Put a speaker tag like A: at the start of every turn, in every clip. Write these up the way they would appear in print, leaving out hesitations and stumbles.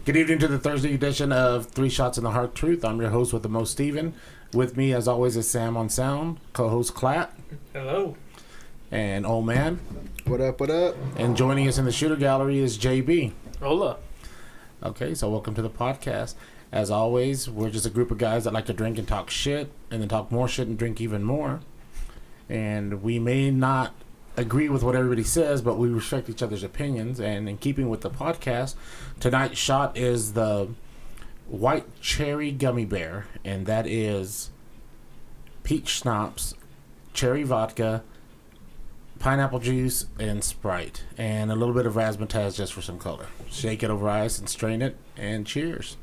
A: Good evening to the Thursday edition of Three Shots in the Heart Truth. I'm your host with the most, Steven. With me, as always, is Sam on sound, co-host Clat.
B: Hello.
A: And Old Man.
C: What up, what up?
A: And joining us in the shooter gallery is JB.
B: Hola.
A: Okay, so welcome to the podcast. As always, we're just a group of guys that like to drink and talk shit, and then talk more shit and drink even more. And we may not agree with what everybody says, but we respect each other's opinions. And in keeping with the podcast, tonight's shot is the white cherry gummy bear, and that is peach schnapps, cherry vodka, pineapple juice, and Sprite, and a little bit of razzmatazz just for some color. Shake it over ice and strain it, and cheers.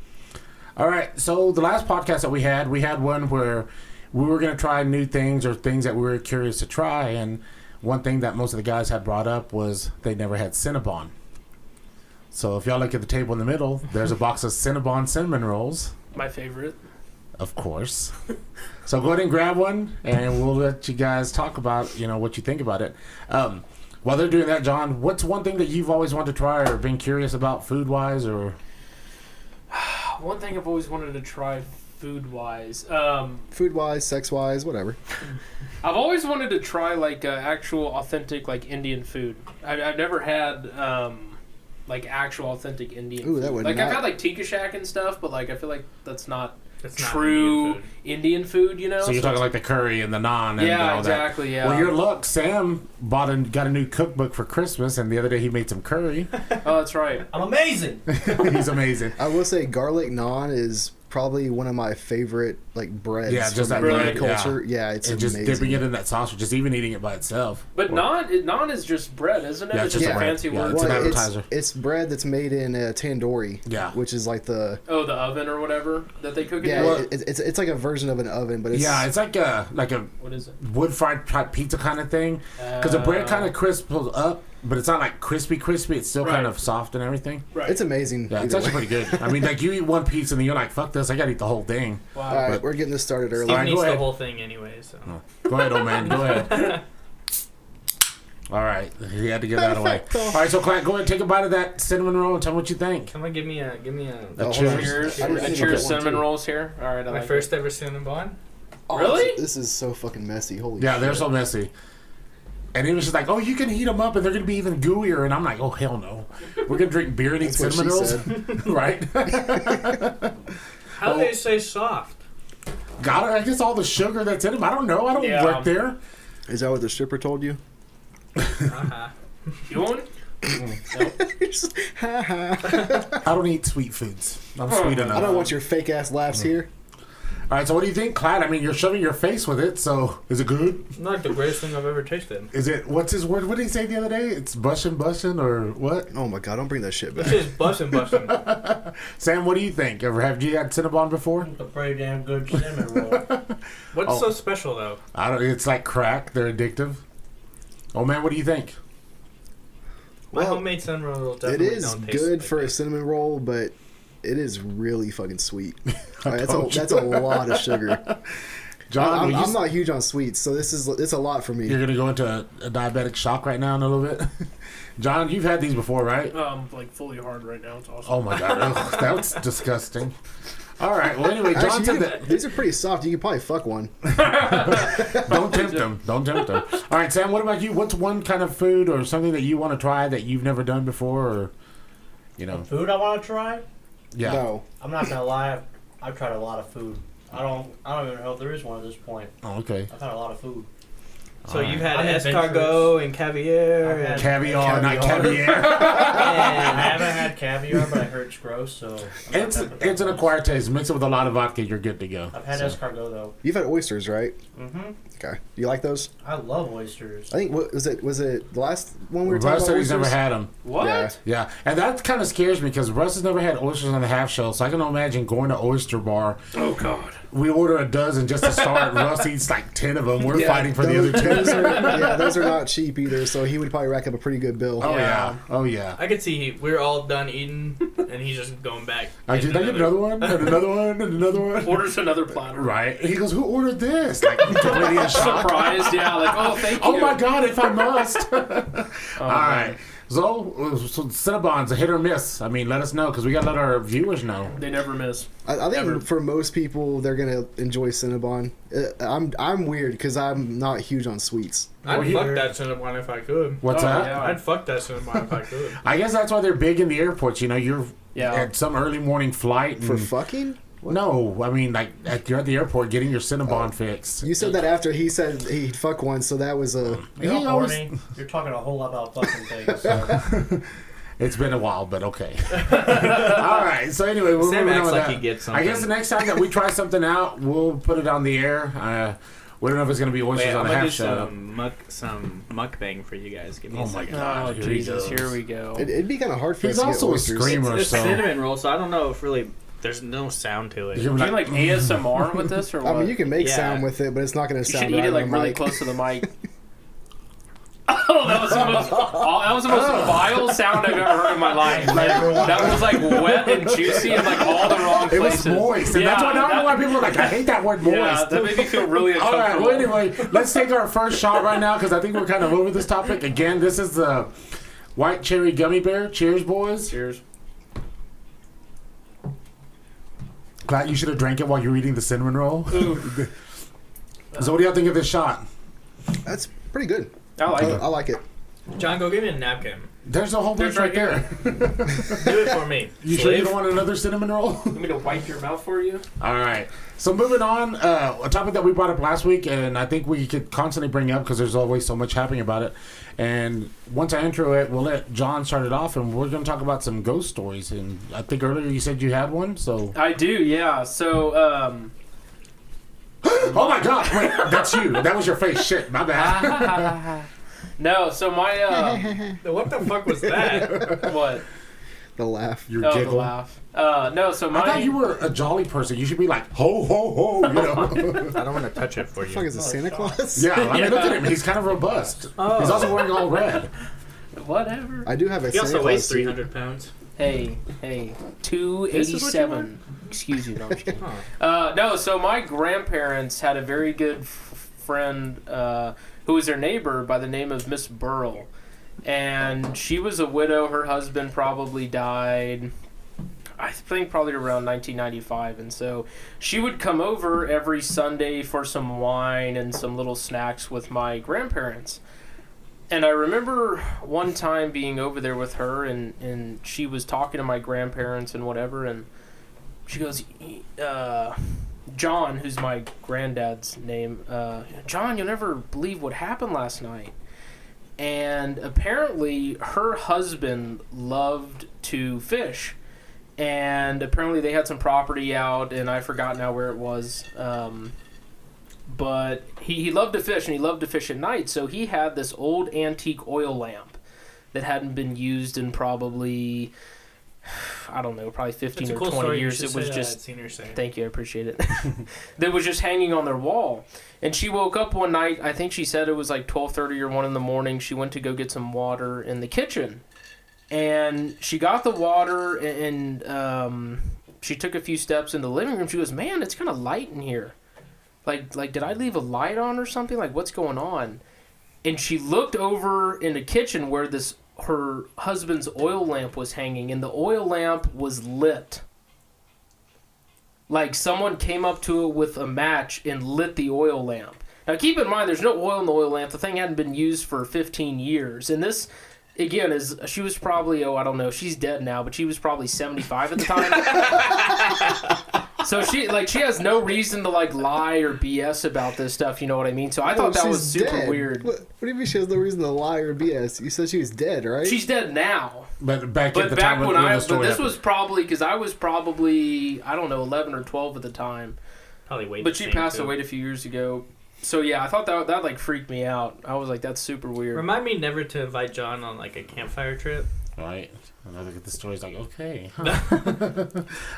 A: All right, so the last podcast that we had one where we were going to try new things or things that we were curious to try, and one thing that most of the guys had brought up was they never had Cinnabon. So if y'all look at the table in the middle, there's a box of Cinnabon cinnamon rolls.
B: My favorite.
A: Of course. So go ahead and grab one, and we'll let you guys talk about, what you think about it. While they're doing that, John, what's one thing that you've always wanted to try or been curious about food-wise? Or
B: One thing I've always wanted to try food-wise.
C: Food-wise, sex-wise, whatever.
B: I've always wanted to try, actual authentic, Indian food. I've never had, actual authentic Indian food.
C: That would
B: I've had, Tikka Shack and stuff, but, I feel like that's not true Indian food,
A: So you're talking like the curry and the naan and all
B: exactly,
A: that.
B: Yeah.
A: Well, your luck, Sam got a new cookbook for Christmas, and the other day he made some curry.
B: Oh, that's right.
D: I'm amazing.
A: He's amazing.
C: I will say garlic naan is probably one of my favorite breads.
A: Yeah, just that
C: bread
A: bread
C: culture. Yeah, it's
A: and
C: amazing.
A: just dipping it in that sauce, or just even eating it by itself.
B: But naan is just bread, isn't it?
A: Yeah,
B: it's just a fancy word.
A: It's an appetizer.
C: It's bread that's made in tandoori.
A: Yeah,
C: which is like the
B: the oven or whatever that they cook it in.
C: Yeah, it's like a version of an oven, but it's
A: it's like a
B: what is it?
A: Wood fried pizza kind of thing, because the bread kind of crisples up, but it's not crispy. It's still kind of soft and everything.
B: Right.
C: It's amazing.
A: Yeah, it's actually pretty good. I mean, you eat one piece and then you're like, fuck this, I gotta eat the whole thing.
B: Wow.
C: All right, we're getting this started early.
D: Steven eats the whole thing anyway, so.
A: Go ahead, old man. Go ahead. All right, he had to get that away. All right, so Clint, go ahead and take a bite of that cinnamon roll and tell me what you think.
D: Someone give me a
A: cheers.
B: Cheers cinnamon rolls here. All right,
D: my first ever Cinnabon.
C: Oh,
B: really?
C: This is so fucking messy. Holy shit.
A: Yeah, they're so messy. And he was just like, oh, you can heat them up and they're going to be even gooier. And I'm like, oh, hell no. We're going to drink beer and eat cinnamon rolls? Right?
D: How do they say soft?
A: I guess all the sugar that's in them. I don't know. I don't work there.
C: Is that what the stripper told you?
B: You want it?
A: I don't eat sweet foods. I'm sweet enough.
C: I don't want your fake ass laughs here.
A: All right, so what do you think, Clyde? I mean, you're shoving your face with it, so is it good?
D: Not the greatest thing I've ever tasted.
A: Is it, what's his word? What did he say the other day? It's bussin' or what?
C: Oh my god, don't bring that shit back.
D: It's just bussin'.
A: Sam, what do you think? Have you had Cinnabon before?
D: It's a pretty damn good cinnamon roll. What's so special, though?
A: It's like crack. They're addictive. Oh, man, what do you think?
D: My homemade cinnamon roll
C: it
D: definitely
C: is
D: don't taste
C: good
D: like
C: for
D: that.
C: a cinnamon roll, but it is really fucking sweet. That's a lot of sugar.
A: John,
C: I'm not huge on sweets, so it's a lot for me.
A: You're gonna go into a diabetic shock right now in a little bit. John, you've had these before, right?
B: Fully hard right now. It's awesome.
A: Oh my god, that's disgusting. All right. Well, anyway, John said that
C: these are pretty soft. You could probably fuck one.
A: Don't tempt them. Don't tempt them. All right, Sam. What about you? What's one kind of food or something that you want to try that you've never done before, or
E: food I want to try?
A: Yeah.
C: No.
E: I'm not gonna lie. I've tried a lot of food. I don't even know if there is one at this point.
A: Oh, okay.
E: I've had a lot of food.
D: So you've had escargot and caviar and
A: caviar, not caviar.
E: I haven't had caviar, but I heard it's gross. So
A: it's an acquired taste. Mix it with a lot of vodka, you're good to go.
E: I've had escargot though.
C: You've had oysters, right?
E: Mm-hmm.
C: Okay. You like those?
E: I love oysters.
C: I think was it the last one we were talking
A: Russ
C: about?
A: said he's never had them.
B: What?
A: Yeah, and that kind of scares me because Russ has never had oysters on the half shell, so I can imagine going to oyster bar.
B: Oh God.
A: We order a dozen just to start. Russ eats like 10 of them. We're fighting for the other 10.
C: Those are not cheap either, so he would probably rack up a pretty good bill.
A: Oh, yeah. Oh, yeah.
D: I could see we're all done eating, and he's just going back.
A: Did I get another one? And another one? And another one?
B: Orders another platter.
A: Right. He goes, who ordered this? Like, completely
B: surprised. Yeah, like, oh, thank you.
A: Oh, my God, if I must. All right. So Cinnabon's a hit or miss. I mean, let us know because we got to let our viewers know.
B: They never miss.
C: I think
B: Ever.
C: for most people, they're gonna enjoy Cinnabon. I'm weird because I'm not huge on sweets.
D: I'd fuck that Cinnabon if I could.
A: What's that?
B: Yeah.
D: I'd fuck that Cinnabon if I could.
A: I guess that's why they're big in the airports. You know, you're
B: Yeah.
A: at some early morning flight. And,
C: For fucking?
A: no, I mean, like, you're at the airport getting your Cinnabon fix.
C: You said that after he said he'd fuck one, so that was a.
E: You're
A: He
E: not
A: always-
E: horny. You're talking a whole lot about fucking things. So.
A: It's been a while, but okay. All right. So anyway, we're
D: Sam
A: moving on
D: acts
A: with
D: like
A: that.
D: he gets
A: I guess the
D: something.
A: next time that we try something out, we'll put it on the air. We don't know if it's going to be oysters
D: Wait,
A: on
D: I'm
A: a
D: gonna
A: half
D: do
A: show.
D: some mukbang for you guys. Give me
A: Oh
D: a
A: my
D: second.
A: God.
B: Oh,
A: here he
B: Jesus.
A: goes.
B: Here we go.
C: It'd be kind of hard for
A: He's
C: us to
A: also
C: get
A: a
C: oysters.
A: screamer.
D: It's
A: so
D: cinnamon roll, so I don't know if really there's no sound to it.
A: you're
B: Do
A: gonna
B: you
A: be
B: like ASMR with this or what?
C: I mean, you can make
D: Yeah.
C: sound with it, but it's not going to
B: You
C: sound
B: should eat
C: right
B: it like
C: on the
B: really
C: mic.
B: close to the mic. Oh, that was the most vile sound I've ever heard in my life. Like, that was like wet and juicy and like all the wrong
A: It was
B: places.
A: moist, and that's why now I know why people are like, I hate that word moist.
B: Yeah, that made me feel really
A: All right,
B: uncomfortable.
A: well, anyway, let's take our first shot right now because I think we're kind of over this topic. Again, this is the white cherry gummy bear. Cheers, boys.
B: Cheers.
A: Glad you should have drank it while you're eating the cinnamon roll.
B: Ooh,
A: So what do y'all think of this shot?
C: That's pretty good.
B: I like it.
C: I like it.
D: John, go give me a napkin.
A: There's a whole bunch
B: There's
A: right
B: right
A: there.
D: Do it for me.
A: You sure you
D: slave.
A: don't want another cinnamon roll?
B: Want me to wipe your mouth for you?
A: All right. So moving on, a topic that we brought up last week, and I think we could constantly bring up because there's always so much happening about it. And once I intro it, we'll let John start it off, and we're going to talk about some ghost stories. And I think earlier you said you had one, so...
B: I do, yeah. So,
A: Oh my God! Wait, that's you. That was your face. Shit, my bad.
B: no, so my,
D: What the fuck was that?
B: what?
C: The laugh.
A: Your
B: Oh, the
A: giggle.
B: laugh. No, so my...
A: I thought you were a jolly person. You should be like, ho, ho, ho, you know?
D: I don't want to touch it for
C: What the fuck
D: you.
C: is it, Santa Claus?
A: Yeah, I mean, look at him. He's kind of robust.
B: Oh.
A: He's also wearing all red.
B: Whatever.
C: I do have a
D: He
C: Santa
D: also
C: Claus
D: weighs
C: suit.
D: 300 pounds.
B: Hey,
D: This is what you
B: 287. Excuse you, no, I'm just kidding. No, so my grandparents had a very good friend who was their neighbor by the name of Miss Burrell. And she was a widow. Her husband probably died, I think, probably around 1995. And so she would come over every Sunday for some wine and some little snacks with my grandparents. And I remember one time being over there with her, and she was talking to my grandparents and whatever, and she goes, John, who's my granddad's name, John, you'll never believe what happened last night. And apparently her husband loved to fish. And apparently they had some property out, and I forgot now where it was. But he loved to fish, and he loved to fish at night. So he had this old antique oil lamp that hadn't been used in probably, I don't know, probably 15 or 20 years. It was just... Thank you, I appreciate it. That was just hanging on their wall. And she woke up one night, I think she said it was like 12:30 or 1 in the morning. She went to go get some water in the kitchen. And she got the water, and she took a few steps in the living room. She goes, man, it's kind of light in here. Like, did I leave a light on or something? Like, what's going on? And she looked over in the kitchen where her husband's oil lamp was hanging, and the oil lamp was lit. Like, someone came up to it with a match and lit the oil lamp. Now, keep in mind, there's no oil in the oil lamp. The thing hadn't been used for 15 years. And this, again, she was probably, I don't know, she's dead now, but she was probably 75 at the time. So she has no reason to lie or BS about this stuff, you know what I mean? So I thought that was super
C: dead.
B: weird.
C: What do you mean she has no reason to lie or BS? You said she was dead, right?
B: She's dead now.
A: But back at the
B: back
A: time
B: when
A: the story
B: this
A: happened.
B: was probably, because I was probably, I don't know, 11 or 12 at the time.
D: Probably way
B: But
D: the
B: she
D: same,
B: passed
D: too.
B: away a few years ago. So yeah, I thought that like freaked me out. I was like, that's super weird.
D: Remind me never to invite John on like a campfire trip.
A: Right. And I look at the story's like, okay. Huh.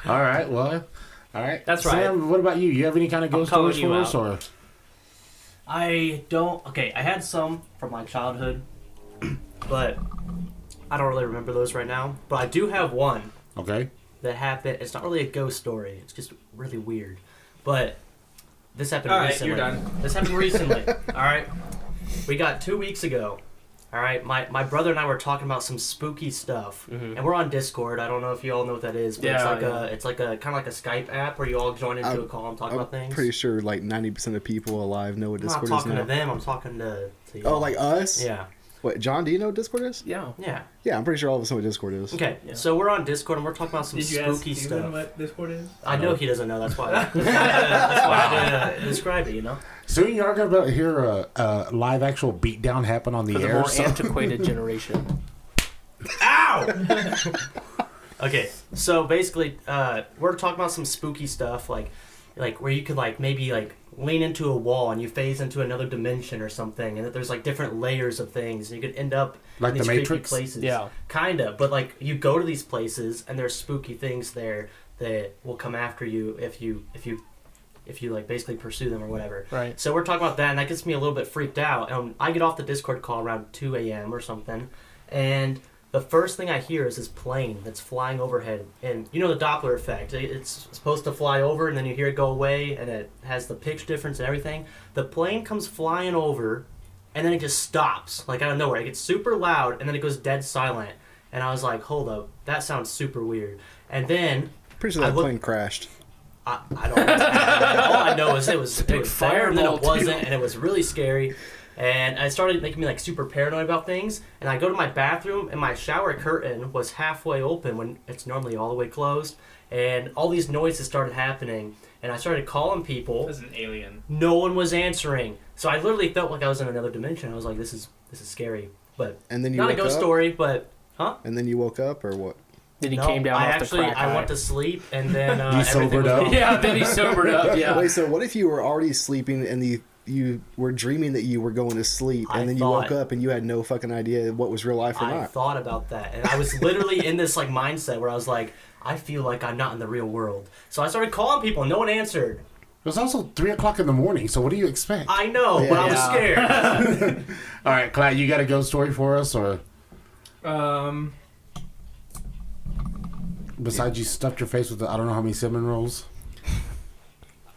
A: All right, well... All right.
D: That's
A: Sam,
D: right.
A: what about you? You have any kind of ghost
D: calling
A: stories
D: you
A: for us?
D: out.
A: Or?
E: I don't. Okay, I had some from my childhood, but I don't really remember those right now. But I do have one
A: Okay.
E: that happened. It's not really a ghost story. It's just really weird. But this happened
D: All right,
E: recently.
D: you're done.
E: This happened recently. All right. We got 2 weeks ago. All right, my brother and I were talking about some spooky stuff, and we're on Discord. I don't know if you all know what that is, but it's like a kind of like a Skype app where you all join into a call and talk about things.
C: I'm pretty sure like 90% of people alive know what Discord is now.
E: I'm not talking to them. I'm talking to you.
C: Oh, like us?
E: Yeah.
C: What, John? Do you know what Discord is?
B: Yeah.
C: Yeah, I'm pretty sure all of us know what Discord is.
E: Okay, so we're on Discord and we're talking about some spooky stuff. Did you ask Steven what Discord is? I know he doesn't know. That's why. That's why I did describe it. You know.
A: Soon you are gonna hear a live actual beatdown happen on the air.
B: More antiquated generation.
E: Ow! Okay, so basically, we're talking about some spooky stuff, like where you could like maybe like lean into a wall and you phase into another dimension or something, and that there's like different layers of things, and you could end up
A: like
E: in these
A: the
E: creepy
A: Matrix
E: places.
B: Yeah,
E: kinda. But like you go to these places and there's spooky things there that will come after you if you like basically pursue them or whatever.
B: Right.
E: So we're talking about that, and that gets me a little bit freaked out. I get off the Discord call around 2 a.m. or something, and the first thing I hear is this plane that's flying overhead. And you know the Doppler effect. It's supposed to fly over, and then you hear it go away, and it has the pitch difference and everything. The plane comes flying over, and then it just stops, like out of nowhere. It gets super loud, and then it goes dead silent. And I was like, hold up, that sounds super weird. And then...
C: Pretty sure that plane crashed.
E: I don't know. All I know is it was there, and then it wasn't, and it was really scary. And it started making me like super paranoid about things. And I go to my bathroom, and my shower curtain was halfway open when it's normally all the way closed. And all these noises started happening, and I started calling people.
D: As an alien.
E: No one was answering, so I literally felt like I was in another dimension. I was like, "This is scary," but
C: and then you
E: not a ghost story, but
C: And then you woke up, or what?
B: Then he came down off the crack
E: I went to sleep, and then
A: he sobered up.
B: Yeah, then he sobered up. Yeah.
C: Wait, so what if you were already sleeping and you were dreaming that you were going to sleep, and then you woke up and you had no fucking idea what was real life or not?
E: I thought about that, and I was literally in this like mindset where I was like, I feel like I'm not in the real world. So I started calling people, and no one answered.
A: It was also 3 o'clock in the morning, so what do you expect?
E: I know, but I was scared.
A: All right, Clyde, you got a ghost story for us, or? Besides, you stuffed your face with I don't know how many cinnamon rolls.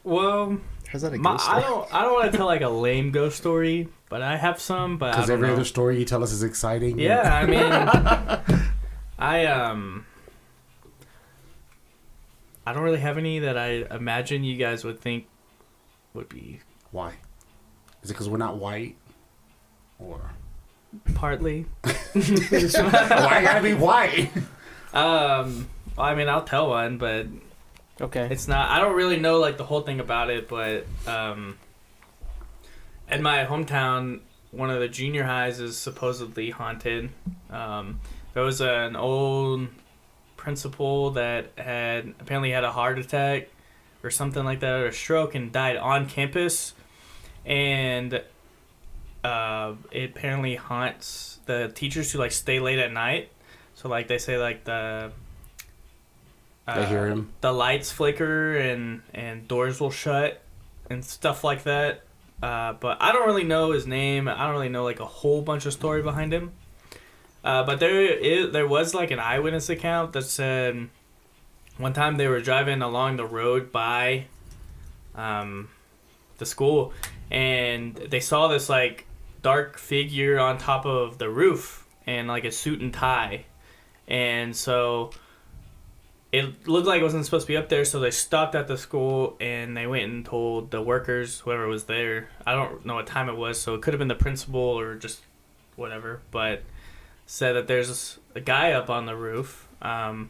D: Well,
C: how's that a ghost story?
D: I don't want to tell like a lame ghost story, but I have some. But
A: because every other story you tell us is exciting.
D: Yeah, I mean, I don't really have any that I imagine you guys would think would be.
A: Why? Is it because we're not white, or
D: partly?
A: Why gotta be white?
D: I mean, I'll tell one, but
B: okay,
D: it's not. I don't really know like the whole thing about it, but in my hometown, one of the junior highs is supposedly haunted. There was an old principal that apparently had a heart attack or something like that, or a stroke, and died on campus, and it apparently haunts the teachers who like stay late at night. So like they say like they
A: hear him.
D: The lights flicker and doors will shut and stuff like that. But I don't really know his name. I don't really know like a whole bunch of story behind him. But there was like an eyewitness account that said one time they were driving along the road by the school, and they saw this like dark figure on top of the roof in like a suit and tie. And so it looked like it wasn't supposed to be up there, so they stopped at the school and they went and told the workers, whoever was there. I don't know what time it was, so it could have been the principal or just whatever, but said that there's a guy up on the roof, and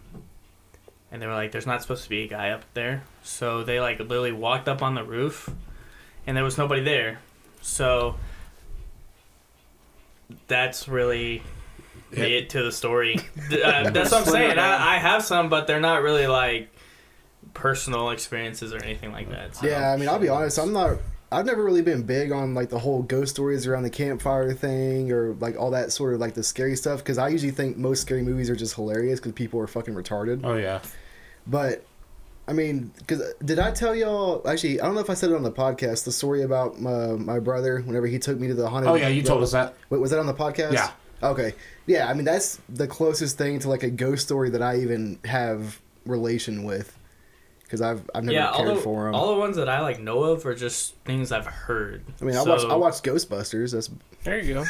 D: they were like, there's not supposed to be a guy up there. So they like literally walked up on the roof and there was nobody there. So that's really it to the story. That's what I'm saying. I have some, but they're not really like personal experiences or anything like that. So.
C: Yeah, I mean, I'll be honest. I've never really been big on like the whole ghost stories around the campfire thing or like all that sort of like the scary stuff, because I usually think most scary movies are just hilarious because people are fucking retarded.
A: Oh yeah.
C: But I mean, because did I tell y'all? Actually, I don't know if I said it on the podcast. The story about my brother whenever he took me to the haunted.
A: Oh yeah, you told us that.
C: Wait, was that on the podcast?
A: Yeah.
C: Okay. Yeah, I mean that's the closest thing to like a ghost story that I even have relation with, because I've never cared for them.
D: All the ones that I like know of are just things I've heard.
C: I mean, I watched Ghostbusters.
B: There you go.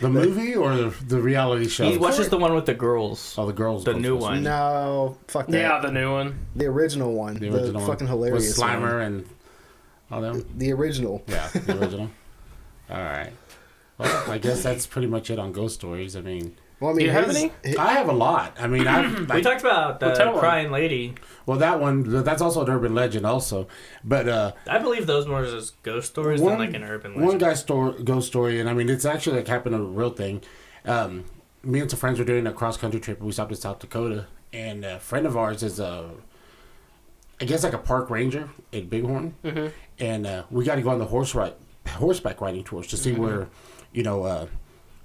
A: The movie or the reality show?
D: He watches the one with the girls.
A: Oh, the girls.
D: The new one.
C: No, fuck that.
B: Yeah, the new one.
C: The original one.
A: The original one.
C: Fucking hilarious
A: With Slimer
C: one.
A: and all them.
C: The original.
A: Yeah, the original. All right. Well, I guess that's pretty much it on ghost stories. I mean,
C: Well, I mean,
B: Do you have any?
A: I have a lot. I mean, I've
D: We talked about the
B: tell one.
D: crying lady.
A: well, that one, that's also an urban legend also. But
D: I believe those more as ghost stories than like an urban legend.
A: one guy's ghost story, and I mean, it's actually like happened, a real thing. Me and some friends were doing a cross-country trip, and we stopped in South Dakota, and a friend of ours is I guess like a park ranger at Bighorn, and we got to go on the horseback riding tours to see where, you know,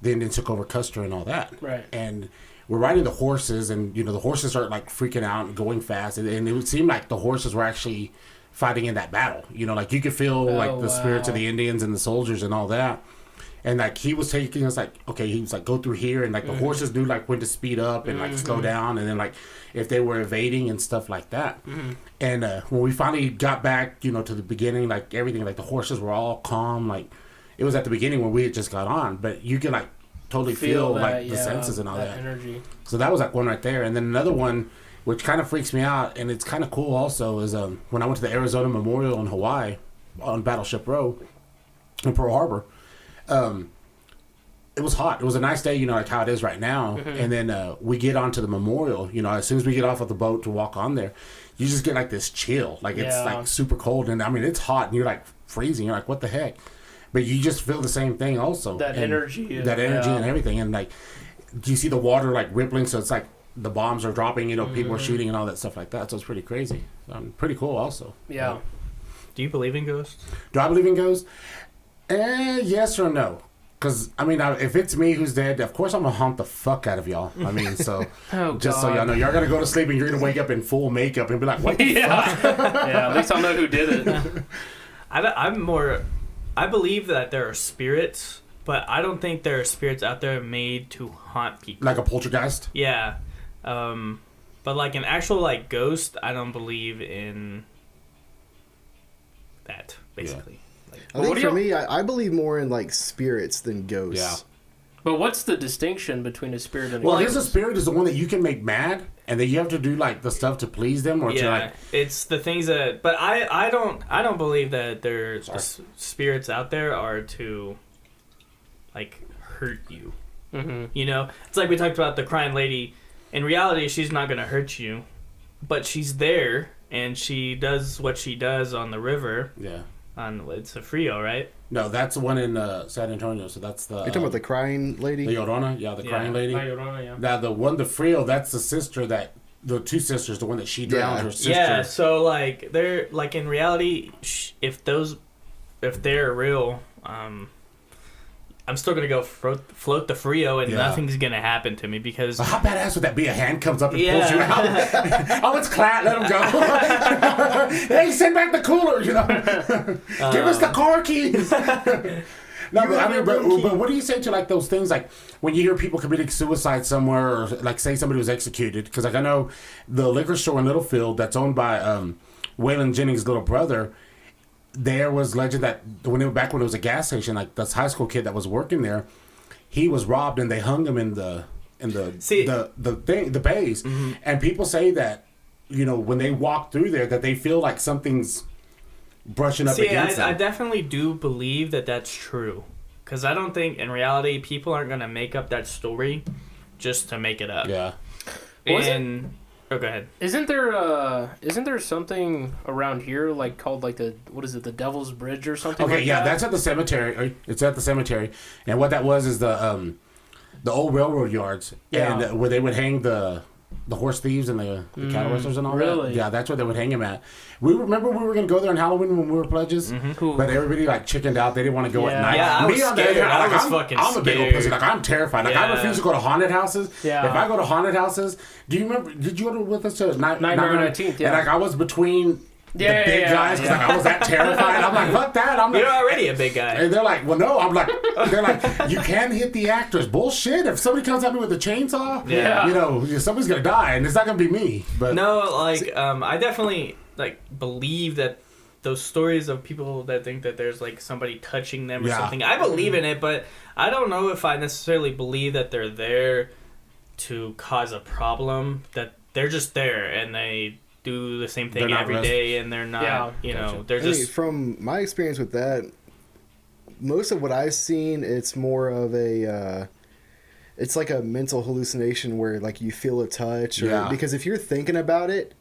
A: the Indians took over Custer and all that.
B: Right.
A: And we're riding the horses, and, you know, the horses start, like, freaking out and going fast. And it would seem like the horses were actually fighting in that battle. You know, like, you could feel, like, the spirits of the Indians and the soldiers and all that. And, like, he was taking us, like, okay, he was, like, go through here. And, like, the horses knew, like, when to speed up and, like, slow down. And then, like, if they were evading and stuff like that. And when we finally got back, you know, to the beginning, like, everything, like, the horses were all calm, like, it was at the beginning when we had just got on, but you could like totally feel
B: that,
A: like the senses and all that
B: energy.
A: So that was like one right there, and then another one which kind of freaks me out, and it's kind of cool also, is when I went to the Arizona Memorial in Hawaii on Battleship Row in Pearl Harbor. It was hot. It was a nice day, you know, like how it is right now. And then we get onto the memorial. You know, as soon as we get off of the boat to walk on there, you just get like this chill. Like it's like super cold, and I mean it's hot, and you're like freezing. You're like, what the heck? But you just feel the same thing also.
B: That energy.
A: That energy and everything. And like, you see the water like rippling, so it's like the bombs are dropping, you know, people are shooting and all that stuff like that. So it's pretty crazy. Pretty cool also.
B: Yeah.
D: Do you believe in ghosts?
A: Do I believe in ghosts? Yes or no? Because, I mean, if it's me who's dead, of course I'm going to haunt the fuck out of y'all. I mean, so, just so y'all know, y'all got to go to sleep and you're going to wake up in full makeup and be like, what the fuck?
B: Yeah, at least I'll know who did it.
D: I believe that there are spirits, but I don't think there are spirits out there made to haunt people.
A: Like a poltergeist?
D: Yeah. But like an actual like ghost, I don't believe in that, basically.
A: Yeah.
C: I think for me, I believe more in like spirits than ghosts.
A: Yeah.
B: But what's the distinction between a spirit and a
A: Well, I
B: ghost?
A: guess a spirit is the one that you can make mad, and then you have to do like the stuff to please them, or to like.
D: It's the things that. But I don't believe that there's spirits out there are to, like, hurt you. You know, it's like we talked about the crying lady. In reality, she's not gonna hurt you, but she's there and she does what she does on the river.
A: Yeah.
D: It's a Frio, right?
A: No, that's the one in San Antonio. So that's the.
C: You're talking about the crying lady?
A: The Llorona, yeah, the crying lady.
B: Llorona, yeah.
A: Now the Frio, that's the sister the two sisters, the one that she drowned her sister.
D: Yeah, so like they're like in reality, if they're real, I'm still gonna go float the Frio and nothing's gonna happen to me because.
A: How badass would that be? A hand comes up and pulls you out. Oh, it's Clat. Let him go. Hey, send back the cooler. You know, give us the car keys. No, but, I mean, but what do you say to like those things, like when you hear people committing suicide somewhere, or like say somebody was executed? Because like I know the liquor store in Littlefield that's owned by Waylon Jennings' little brother. There was legend that when it was a gas station, like this high school kid that was working there, he was robbed and they hung him in the bays. And people say that, you know, when they walk through there, that they feel like something's brushing up against them.
D: I definitely do believe that that's true, because I don't think in reality people aren't gonna make up that story just to make it up.
A: Yeah.
D: Oh, go ahead.
B: Isn't there something around here like called like the Devil's Bridge or something?
A: Okay,
B: like
A: yeah,
B: that?
A: that's at the cemetery. It's at the cemetery, and what that was is the old railroad yards, and where they would hang the horse thieves and the cattle rustlers and all
B: really?
A: that. Yeah, that's where they would hang him at. We were going to go there on Halloween when we were pledges, but everybody like chickened out. They didn't want to go at night.
D: Yeah, I was scared.
A: I'm a big old pussy. Like I'm terrified. Like I refuse to go to haunted houses.
B: Yeah.
A: If I go to haunted houses, do you remember? Did you go with us to
B: Nightmare on 19th? Yeah.
A: And like I was between. The big guys, because like, I was that terrified. I'm like, fuck that. I'm like,
D: you're already a big guy.
A: And they're like, well, no. I'm like, they're like, you can hit the actors. Bullshit. If somebody comes at me with a chainsaw, you know, somebody's gonna die, and it's not gonna be me. But
D: no, like, I definitely like believe that those stories of people that think that there's like somebody touching them or
A: Yeah.
D: something. I believe in it, but I don't know if I necessarily believe that they're there to cause a problem. That they're just there and they do the same thing every day, and they're not, they're just.
C: From my experience with that, most of what I've seen, it's more of a, it's like a mental hallucination where like you feel a touch, or because if you're thinking about it,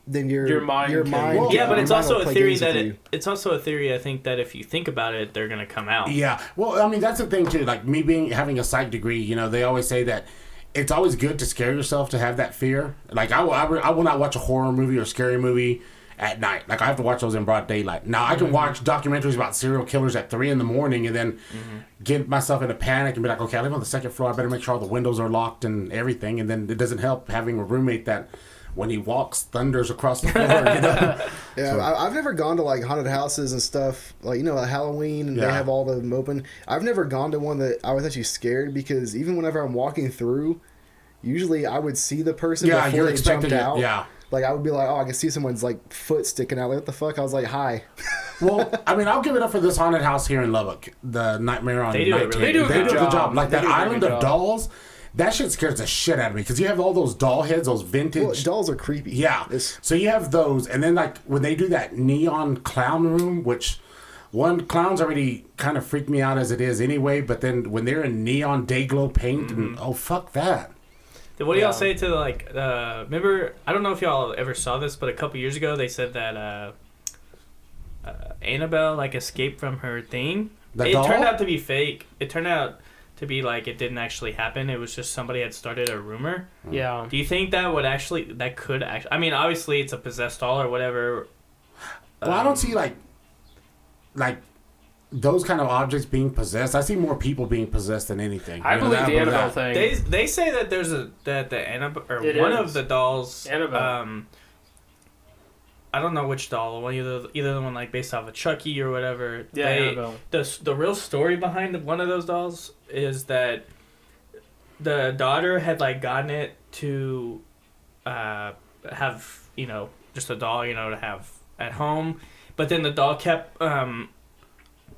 C: then your mind,
D: but it's also a theory that it's also a theory. I think that if you think about it, they're gonna come out.
A: Yeah, well, I mean that's the thing too. Like me having a psych degree, they always say that. It's always good to scare yourself to have that fear. Like, I will not watch a horror movie or scary movie at night. Like, I have to watch those in broad daylight. Now, I can watch documentaries about serial killers at 3 in the morning and then get myself in a panic and be like, okay, I live on the second floor. I better make sure all the windows are locked and everything. And then it doesn't help having a roommate that, when he walks, thunders across the floor.
C: Yeah, so, I've never gone to like haunted houses and stuff, like at Halloween, and they have all of them open. I've never gone to one that I was actually scared, because even whenever I'm walking through, usually I would see the person before they jumped out.
A: Yeah.
C: Like, I would be like, oh, I can see someone's like foot sticking out. Like, what the fuck? I was like, hi.
A: Well, I mean, I'll give it up for this haunted house here in Lubbock, the Nightmare on 19th.
B: They do a good job.
A: Like that island of dolls. That shit scares the shit out of me, because you have all those doll heads, those vintage...
C: Well, dolls are creepy.
A: Yeah. So you have those, and then like when they do that neon clown room, which clowns already kind of freak me out as it is anyway, but then when they're in neon day glow paint, and fuck that.
D: What do y'all say to like, remember, I don't know if y'all ever saw this, but a couple years ago they said that Annabelle like escaped from her thing. It turned out to be fake. It turned out to be like it didn't actually happen. It was just somebody had started a rumor.
B: Yeah.
D: Do you think that could actually? I mean, obviously it's a possessed doll or whatever.
A: Well, I don't see like those kind of objects being possessed. I see more people being possessed than anything.
B: I believe the Annabelle thing.
D: They say that the Annabelle, or one of the dolls.
B: Annabelle.
D: I don't know which doll. Either the one like based off of Chucky or whatever.
B: Yeah, Annabelle.
D: The real story behind one of those dolls is that the daughter had like gotten it to have just a doll to have at home, but then the doll kept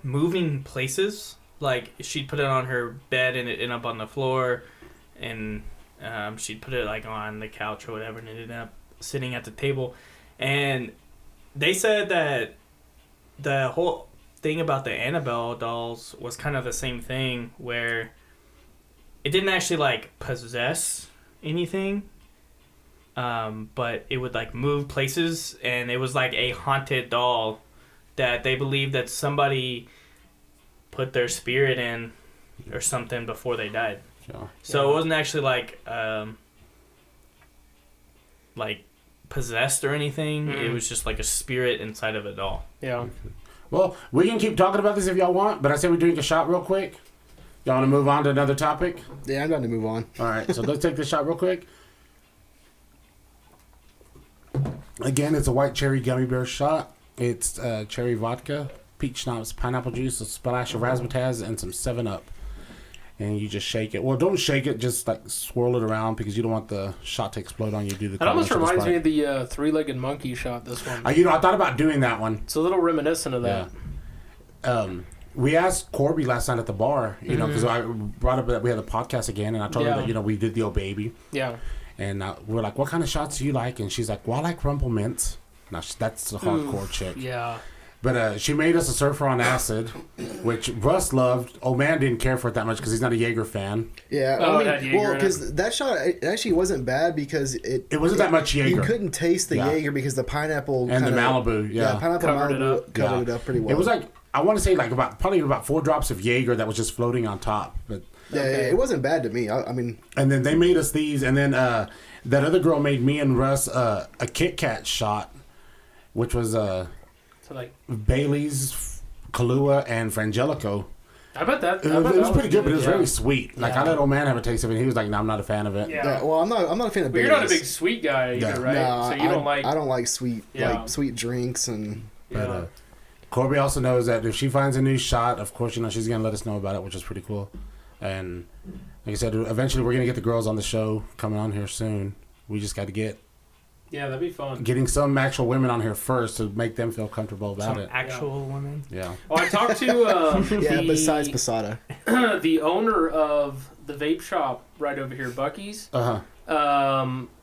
D: moving places. Like she'd put it on her bed and it ended up on the floor, and she'd put it like on the couch or whatever, and it ended up sitting at the table. And they said that the whole thing about the Annabelle dolls was kind of the same thing, where it didn't actually like possess anything, but it would like move places, and it was like a haunted doll that they believed that somebody put their spirit in or something before they died.
A: Sure.
D: So it wasn't actually like possessed or anything. It was just like a spirit inside of a doll.
B: Yeah.
A: Well, we can keep talking about this if y'all want, but I say we drink a shot real quick. Y'all want to move on to another topic?
C: Yeah, I'm going to move on.
A: All right, so let's take this shot real quick. Again, it's a white cherry gummy bear shot. It's cherry vodka, peach schnapps, pineapple juice, a splash of razzmatazz, and some 7-Up. And you just shake it. Well, don't shake it. Just like swirl it around, because you don't want the shot to explode on you. It
B: almost reminds me of the three-legged monkey shot. This one.
A: I thought about doing that one.
B: It's a little reminiscent of that.
A: Yeah. We asked Corby last night at the bar, because I brought up that we had a podcast again, and I told her that we did the old baby.
B: Yeah.
A: And we're like, what kind of shots do you like? And she's like, well, I like Rumple Mints. Now that's the hardcore chick.
B: Yeah.
A: But she made us a Surfer on Acid, which Russ loved. Oh, man didn't care for it that much because he's not a Jaeger fan.
C: Yeah, because that shot it actually wasn't bad, because it
A: wasn't that much Jaeger.
C: You couldn't taste the Jaeger because the pineapple
A: and the Malibu. Yeah,
C: pineapple covered it up pretty well.
A: It was like, I want to say probably about 4 drops of Jaeger that was just floating on top. But
C: it wasn't bad to me. I mean,
A: and then they made us these, and then that other girl made me and Russ a Kit Kat shot, which was Bailey's, Kahlua, and Frangelico.
B: I bet that
A: it was pretty good, but it was very sweet. Like I let old man have a taste of it, and he was like, "No, I'm not a fan of it."
B: Yeah.
C: Well, I'm not a fan of.
B: But you're not a big sweet guy either, right?
C: No,
B: so you don't like.
C: I don't like sweet, sweet drinks and.
A: But, Corby also knows that if she finds a new shot, of course, she's gonna let us know about it, which is pretty cool. And like I said, eventually we're gonna get the girls on the show coming on here soon. We just got to get
B: Yeah, that'd be fun.
A: Getting some actual women on here first to make them feel comfortable about it.
D: Actual women.
A: Yeah.
B: Well, I talked to
C: besides Posada,
B: the owner of the vape shop right over here, Bucky's.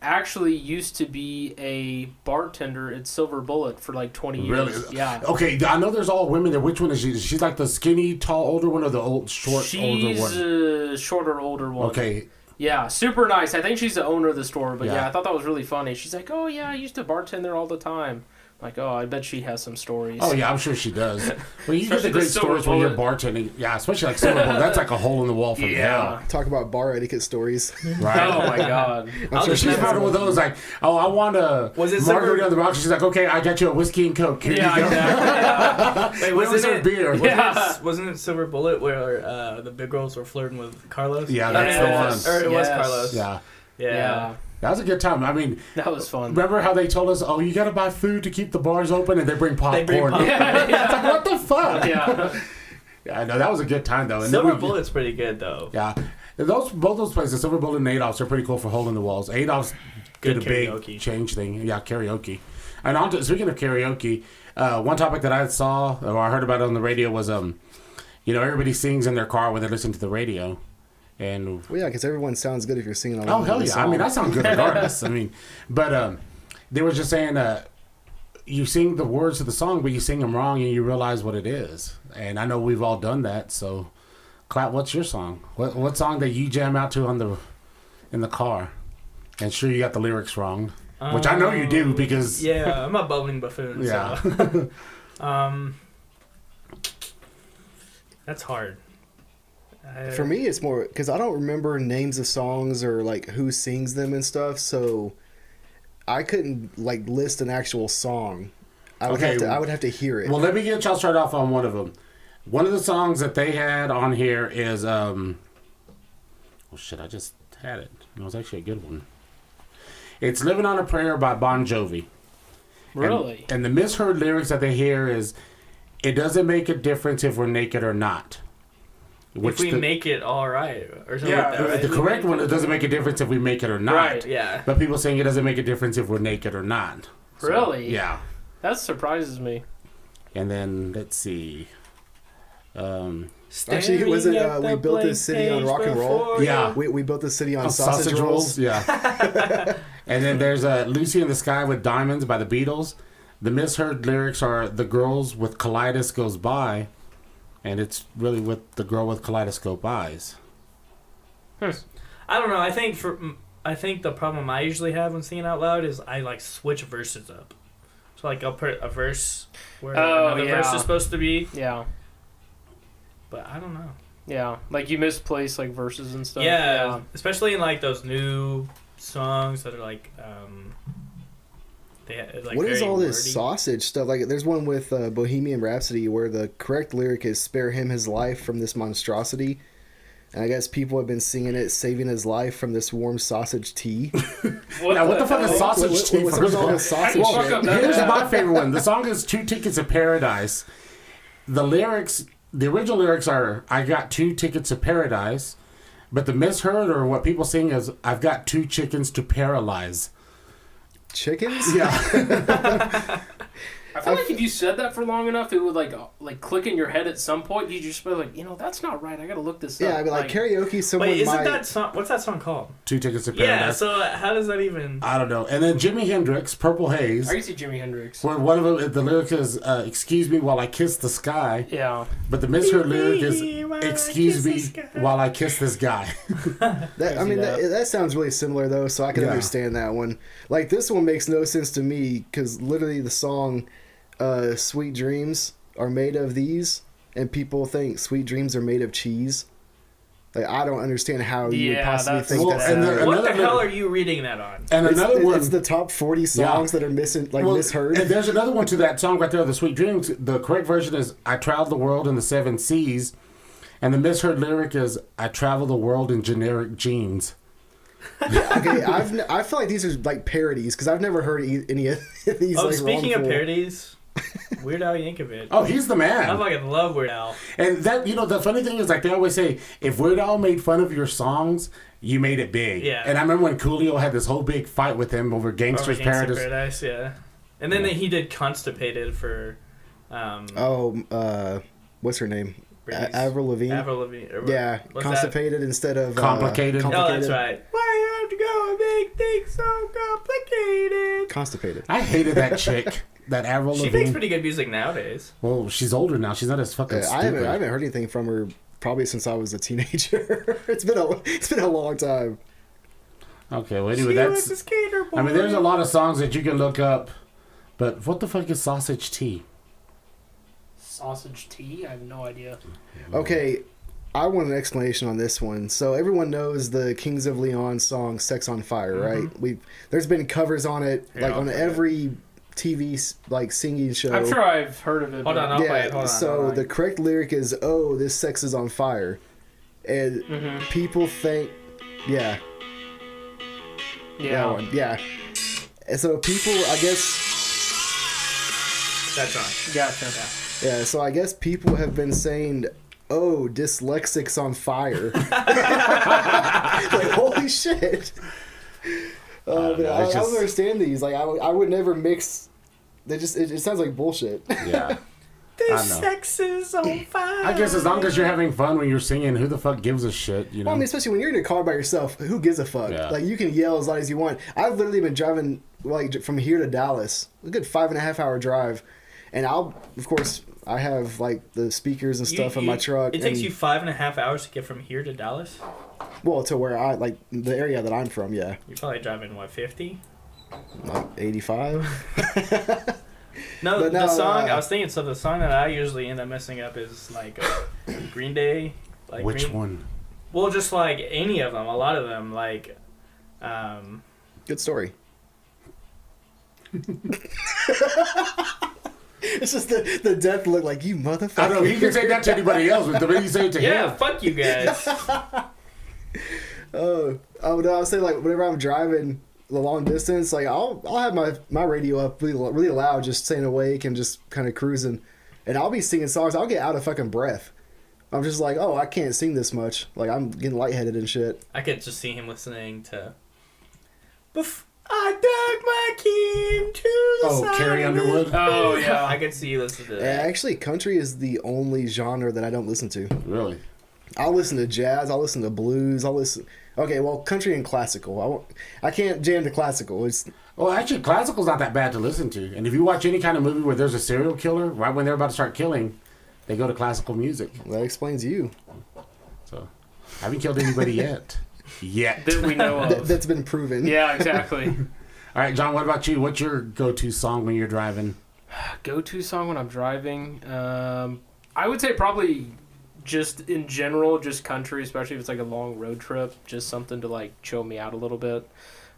B: Actually used to be a bartender at Silver Bullet for like 20 years.
A: Really?
B: Yeah.
A: Okay, I know there's all women there. Which one is she? She's like the skinny, tall, older one or the old, short, older one?
B: She's shorter, older one.
A: Okay.
B: Yeah, super nice. I think she's the owner of the store, but yeah, I thought that was really funny. She's like, oh yeah, I used to bartend there all the time. Like, oh, I bet she has some stories.
A: Oh, yeah, I'm sure she does. Well, you get the great stories when you're bartending. Yeah, especially like Silver Bullet. That's like a hole in the wall from hell.
C: Talk about bar etiquette stories.
A: Right.
B: Oh, my God.
A: I'm sure she's had one of those, like, oh, I want a margarita on the rocks. She's like, okay, I got you a whiskey and Coke. Here you go.
D: Exactly. Wait, wasn't it
A: beer?
D: Wasn't it Silver Bullet where the big girls were flirting with Carlos?
A: Yeah, that's the one.
D: Or it was Carlos.
A: Yeah. That was a good time. I mean,
B: that was fun.
A: Remember how they told us, oh, you got to buy food to keep the bars open, and they bring popcorn.
B: Yeah.
A: Like, what the fuck? Yeah. I know. That was a good time, though. And
D: Silver Bullet's pretty good, though.
A: Yeah. Both those places, Silver Bullet and Adolph's, are pretty cool for holding the walls. Adolph's did a big change thing. Yeah, karaoke. And speaking of karaoke, one topic that I saw, or I heard about it on the radio was, everybody sings in their car when they listen to the radio. And
C: because everyone sounds good if you're singing along.
A: Oh, hell yeah. I mean, I sound good regardless. I mean, but they were just saying you sing the words of the song, but you sing them wrong and you realize what it is. And I know we've all done that. So, Clap, what's your song? What song that you jam out to in the car? And sure, you got the lyrics wrong, which I know you do because...
D: Yeah, I'm a bubbling buffoon.
A: Yeah.
D: So. That's hard.
C: For me, it's more because I don't remember names of songs or like who sings them and stuff, so I couldn't like list an actual song. I would have to hear it.
A: Well, let me get y'all started off on one of them. One of the songs that they had on here is I just had it. It was actually a good one. It's "Living on a Prayer" by Bon Jovi.
B: Really?
A: And the misheard lyrics that they hear is, "It doesn't make a difference if we're naked or not."
D: If we make it all right, or something
A: yeah,
D: like that, right?
A: The correct one, it doesn't make a difference if we make it or not.
B: Right,
D: yeah.
A: But people saying it doesn't make a difference if we're naked or not. So,
B: really?
A: Yeah.
B: That surprises me.
A: And then, let's see.
C: Actually, was it we built this city on rock and roll?
A: Yeah.
C: We built this city on sausage rolls?
A: Yeah. And then there's Lucy in the Sky with Diamonds by the Beatles. The misheard lyrics are "The girls with Kaleidos goes by." And it's really with "The girl with kaleidoscope eyes."
D: I don't know. I think the problem I usually have when singing out loud is I like switch verses up. So like I'll put a verse where another verse is supposed to be.
B: Yeah.
D: But I don't know.
B: Yeah, like you misplace like verses and stuff.
D: Yeah, especially in like those new songs that are like.
C: What is all this sausage stuff? Like, there's one with Bohemian Rhapsody where the correct lyric is "Spare him his life from this monstrosity," and I guess people have been singing it, "Saving his life from this warm sausage tea."
A: What the fuck is sausage tea?
C: What's all this sausage shit?
A: Here's my favorite one. The song is "2 Tickets to Paradise." The original lyrics are, "I got 2 tickets to paradise," but the misheard or what people sing is, "I've got 2 chickens to paralyze."
C: Chickens?
A: Yeah.
B: I feel like if you said that for long enough, it would like click in your head at some point. You just be like, that's not right. I gotta look this up.
C: Yeah, I mean, like karaoke. Someone
D: wait, isn't that song? What's that song called?
A: 2 Tickets to Paradise.
D: Yeah. So how does that even?
A: I don't know. And then Jimi Hendrix, "Purple Haze."
B: I can see Jimi Hendrix.
A: Where one of them, the lyric is, "Excuse me while I kiss the sky."
B: Yeah.
A: But the misheard lyric is, "Excuse me while I kiss this guy."
C: That sounds really similar though, so I can understand that one. Like this one makes no sense to me because literally the song. Sweet dreams are made of these, and people think sweet dreams are made of cheese. Like, I don't understand how you would possibly think that.
D: What the hell are you reading that on?
A: And another one,
C: it's the top 40 songs that are misheard.
A: And there's another one to that song right there, the Sweet Dreams. The correct version is, "I traveled the world in the 7 seas," and the misheard lyric is, "I travel the world in generic jeans."
C: Okay, I feel like these are like parodies because I've never heard any of these.
D: Speaking of parodies. Weird Al Yankovic.
A: Oh, he's the man.
D: I fucking love Weird Al.
A: And that, the funny thing is, like they always say, if Weird Al made fun of your songs, you made it big.
D: Yeah.
A: And I remember when Coolio had this whole big fight with him over Gangster's Paradise.
D: Yeah. And then he did Constipated for.
C: What's her name? Avril Lavigne. Yeah, Constipated instead of
A: Complicated.
D: Oh, that's right. Why you have to go and make things so complicated?
C: Constipated.
A: I hated that chick. That Avril Lavigne.
D: She makes pretty good music nowadays.
A: Well, she's older now. She's not as fucking stupid.
C: I haven't heard anything from her probably since I was a teenager. It's been a long time.
A: Okay, well anyway, that's.
D: A skater boy.
A: I mean, there's a lot of songs that you can look up, but what the fuck is sausage tea?
B: Sausage tea? I have no idea.
C: Okay, I want an explanation on this one. So everyone knows the Kings of Leon song "Sex on Fire," right? There's been covers on it, on every TV singing show.
B: I'm sure I've heard of it.
D: Hold on, I'll play it. Hold on.
C: So the correct lyric is, "Oh, this sex is on fire," and people think, yeah. And so people, I guess.
D: That's right.
B: Gotcha.
C: Yeah, so I guess people have been saying, "Oh, dyslexics on fire." Like, holy shit. But I don't understand these. Like, I would never mix. It sounds like bullshit.
A: Yeah.
D: This sex is on fire.
A: I guess as long as you're having fun when you're singing, who the fuck gives a shit,
C: Well, I mean, especially when you're in a car by yourself, who gives a fuck?
A: Yeah.
C: Like, you can yell as loud as you want. I've literally been driving, from here to Dallas, a good 5.5 hour drive. And of course, I have, the speakers and stuff in my truck.
D: It takes you 5.5 hours to get from here to Dallas?
C: Well, to where the area that I'm from, yeah.
D: You're probably driving, 50?
C: 85?
D: No, the song, I was thinking, so the song that I usually end up messing up is, Green Day.
A: Which one?
D: Well, just, any of them, a lot of them,
C: Good story. It's just the death look like, you motherfucker.
A: I know, he can say that to anybody else, but the way you say it to him.
D: Yeah, fuck you guys.
C: No, I was saying, whenever I'm driving the long distance, I'll have my radio up really loud, just staying awake and just kind of cruising, and I'll be singing songs. I'll get out of fucking breath. I'm just like, oh, I can't sing this much. I'm getting lightheaded and shit.
D: I could just see him listening to. I dug my key into the side.
A: Carrie Underwood?
D: Oh, yeah. I could see you listen to that.
C: Actually, country is the only genre that I don't listen to.
A: Really?
C: I'll listen to jazz. I'll listen to blues. Okay, well, country and classical. I can't jam to classical.
A: Well, actually, classical's not that bad to listen to. And if you watch any kind of movie where there's a serial killer, right when they're about to start killing, they go to classical music.
C: That explains you.
A: So, I haven't killed anybody yet.
B: That we know of.
C: That's been proven.
B: Yeah, exactly.
A: All right, John, what about you? What's your go-to song when you're driving?
B: Go-to song when I'm driving? I would say probably just in general, just country, especially if it's a long road trip. Just something to chill me out a little bit.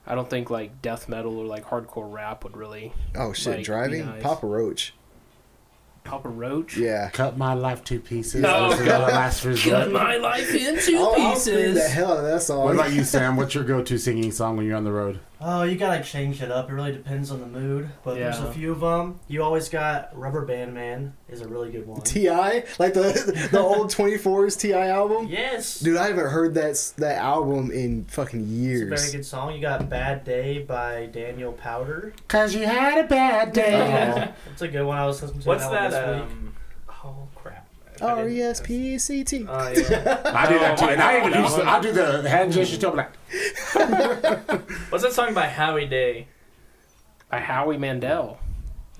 B: I don't think death metal or hardcore rap would really.
C: Oh shit, driving? Nice. Papa Roach.
B: Papa Roach?
C: Yeah.
A: Cut my life to pieces.
B: Oh,
A: last resort.
B: Cut my life into pieces.
C: I'll scream the hell out of that song.
A: What about you, Sam? What's your go-to singing song when you're on the road?
E: Oh, you gotta change it up. It really depends on the mood. But there's a few of them. You always got Rubber Band Man is a really good one.
C: T.I.? The old 24's T.I. album?
E: Yes.
C: Dude, I haven't heard that album in fucking years.
E: It's a very good song. You got Bad Day by Daniel Powder.
A: 'Cause you had a bad day.
E: It's a good one. I was listening to
D: What's
E: that
D: that?
E: this week.
D: Oh, crap.
C: R-E-S-P-C-T.
D: Oh, yeah.
A: I do that too. And I do the hand gesture too. I'm like,
D: What's that song by Howie Day?
B: By Howie Mandel.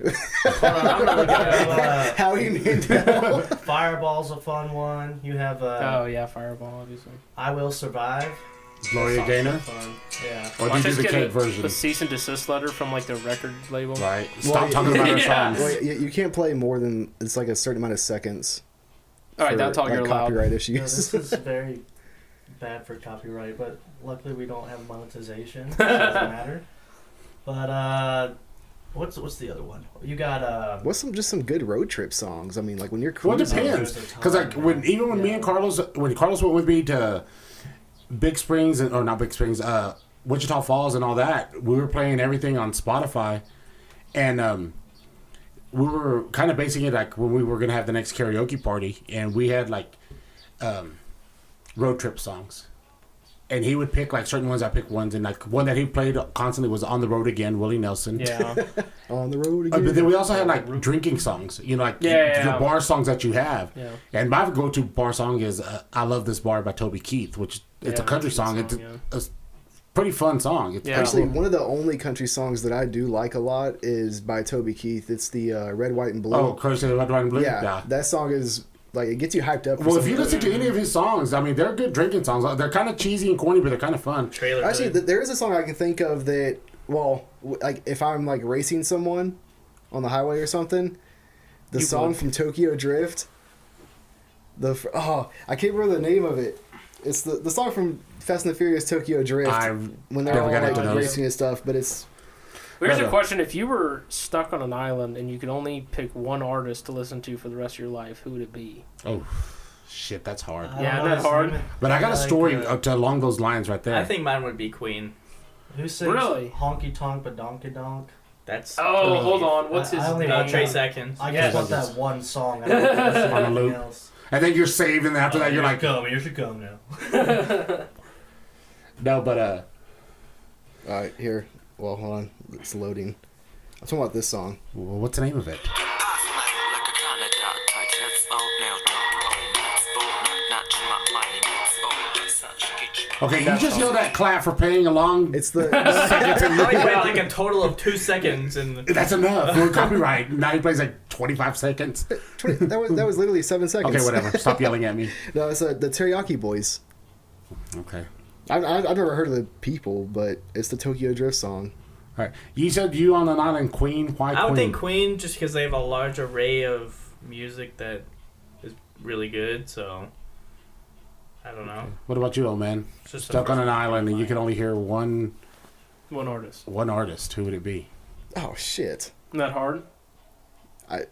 D: Hold on, I'm gonna look it up.
C: Howie Mandel.
E: Fireball's a fun one. You have
B: oh yeah, Fireball, obviously.
E: I Will Survive.
A: Gloria Gaynor?
E: Fun. Yeah.
A: Or do you do the Kate version?
B: A cease and desist letter from the record label.
A: Right. Stop talking about our songs.
C: Well, you can't play more than, it's a certain amount of seconds.
B: All right, that's all you're allowed.
C: Copyright issues.
E: No, this is very bad for copyright, but luckily we don't have monetization, so it doesn't matter. But what's the other one? You got
C: what's some good road trip songs? I mean, when you're cruising.
A: Well, it depends. Because when me and Carlos, when Carlos went with me to Big Springs or not Big Springs, Wichita Falls and all that, we were playing everything on Spotify, and we were kind of basing it like when we were gonna have the next karaoke party, and we had like road trip songs. And he would pick like certain ones. I picked ones, and like one that he played constantly was "On the Road Again," Willie Nelson.
B: Yeah,
C: on the road again.
A: But then we also had like drinking songs. You know, like your bar songs that you have.
B: Yeah.
A: And my go-to bar song is "I Love This Bar" by Toby Keith, which it's a country song. It's a pretty fun song. It's
C: actually one of the only country songs that I do like a lot is by Toby Keith. It's the Red, White, and Blue.
A: Oh, Crazy Red, White, and Blue.
C: Yeah, that song is. Like, it gets you hyped up.
A: Well, if you listen to any of his songs, I mean, they're good drinking songs. They're kind of cheesy and corny, but they're kind of fun.
C: Actually, there is a song I can think of that, well, like, if I'm, like, racing someone on the highway or something, the song from Tokyo Drift, I can't remember the name of it. It's the song from Fast and the Furious Tokyo Drift. When they're all, like, racing and stuff, but it's...
B: Here's a question. If you were stuck on an island and you could only pick one artist to listen to for the rest of your life, who would it be?
A: Oh, shit, that's hard.
B: Yeah, isn't that hard?
A: But I got a story along those lines right there.
D: I think mine would be Queen.
E: Who sings
B: Really?
E: Honky Tonk But Donkey Donk?
D: That's...
B: hold on. What's his name?
D: Trace Atkins.
E: I just want that one song. I don't want to listen to anything else.
A: And then you're saved, and after that you're like...
E: You should come now.
A: No, but...
C: Alright, here. Well, hold on. It's loading. I'm talking about this song.
A: Well, what's the name of it? Okay, you just yelled that clap for playing along.
C: It's the...
D: He played like a total of 2 seconds. And
A: that's enough. For copyright. Now he plays like 25 seconds.
C: that was literally 7 seconds.
A: Okay, whatever. Stop yelling at me.
C: No, it's the Teriyaki Boys.
A: Okay.
C: I've never heard of the people, but it's the Tokyo Drift song.
A: All right. You said you on an island, Queen. Why Queen?
D: I would think Queen just because they have a large array of music that is really good, so... I don't know. Okay.
A: What about you, old man? Just stuck on an island and you can only hear one
B: artist.
A: One artist. Who would it be?
C: Oh, shit.
B: Isn't that hard?
C: I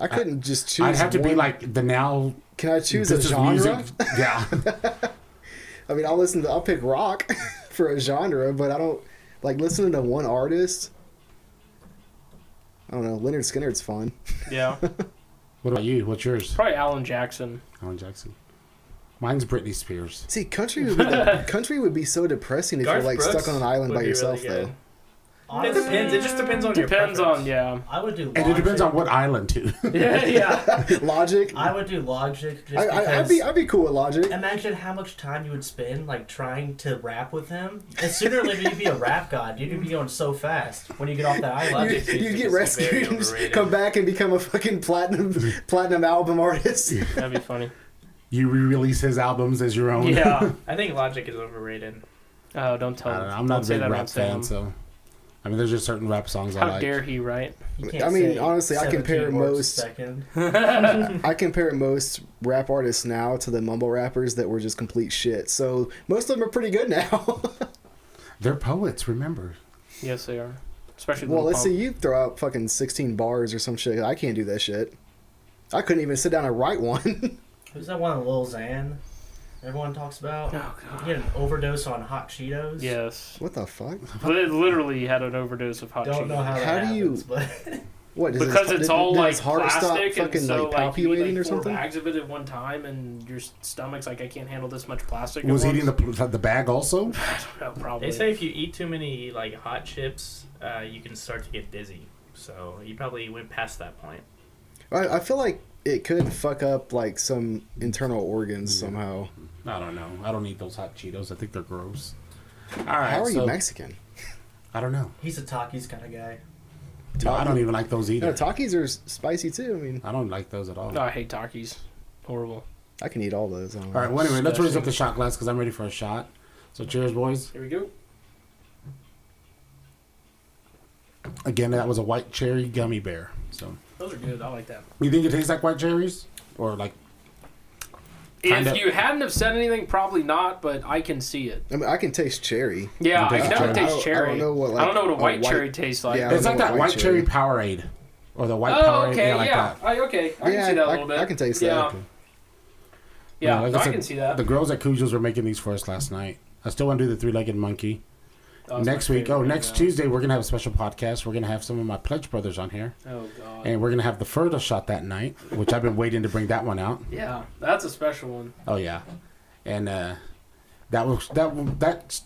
C: couldn't just choose
A: I'd have to be like the now...
C: Can I choose a genre?
A: Music. Yeah.
C: I mean, I'll pick rock for a genre, but I don't... Like, listening to one artist... I don't know. Leonard Skinner's fun.
B: Yeah.
A: What about you? What's yours?
B: Probably Alan Jackson.
A: Alan Jackson. Mine's Britney Spears.
C: See, country would be so depressing if
D: Garth
C: you're like
D: Brooks
C: stuck on an island by yourself,
D: really
C: though.
D: Honestly, it depends. It just depends on your preference.
E: I would do Logic.
A: And it depends on what island, too.
B: Yeah.
C: Logic?
E: I would do Logic just because...
C: I'd be cool with Logic.
E: Imagine how much time you would spend, like, trying to rap with him. And sooner or later, you'd be a rap god. You'd be going so fast when you get off that island.
C: You'd get rescued and just come back and become a fucking platinum album artist.
B: That'd be funny.
A: You re-release his albums as your own.
B: Yeah.
D: I think Logic is overrated.
B: Oh, don't tell me.
A: I'm not a big rap fan, so... I mean, there's just certain rap songs I like.
B: How dare he, right?
C: I mean, honestly, I compare most rap artists now to the mumble rappers that were just complete shit. So most of them are pretty good now.
A: They're poets, remember?
B: Yes, they are. Especially
C: let's see you throw out fucking 16 bars or some shit. I can't do that shit. I couldn't even sit down and write one.
E: Who's that one, Lil Xan? Everyone talks about.
B: Oh, God.
E: He had an overdose on hot Cheetos.
B: Yes.
C: What the fuck?
B: Literally had an overdose of hot Cheetos.
E: Don't know how that happens, but...
C: What?
B: Because it's all like plastic
C: fucking,
B: and so
C: like palpitating
B: you
C: or something.
B: 4 bags of it at one time, and your stomach's like, I can't handle this much plastic.
A: Was he eating the bag also?
B: I don't know, probably.
D: They say if you eat too many like hot chips, you can start to get dizzy. So he probably went past that point.
C: I feel like it could fuck up like some internal organs somehow.
A: I don't know. I don't eat those hot Cheetos. I think they're gross. All right.
C: How are you Mexican?
A: I don't know.
E: He's a Takis kind of guy.
A: No, I don't even like those either.
C: No, Takis are spicy too. I mean,
A: I don't like those at all.
B: No, I hate Takis. Horrible.
C: I can eat all those.
A: All right. Well, anyway, let's raise up the shot glass because I'm ready for a shot. So, cheers, boys.
B: Here we go.
A: Again, that was a white cherry gummy bear. So
B: those are good. I like that.
A: You think it tastes like white cherries, or like?
B: If you hadn't have said anything, probably not, but I can see it.
C: I mean, I can taste cherry.
B: Yeah, I can definitely taste cherry.
C: I don't know what
B: a white cherry tastes like.
C: Yeah,
A: it's like that white cherry Powerade, or the white Powerade.
B: Okay,
A: like that.
B: I can see that a little bit.
C: I can taste that.
B: Yeah, I can see that.
A: The girls at Cujo's were making these for us last night. I still want to do the 3-legged monkey, next week. Next Tuesday, we're going to have a special podcast. We're going to have some of my Pledge Brothers on here.
B: Oh, God.
A: And we're going to have the Fertile Shot that night, which I've been waiting to bring that one out.
B: Yeah, that's a special one.
A: Oh, yeah. And that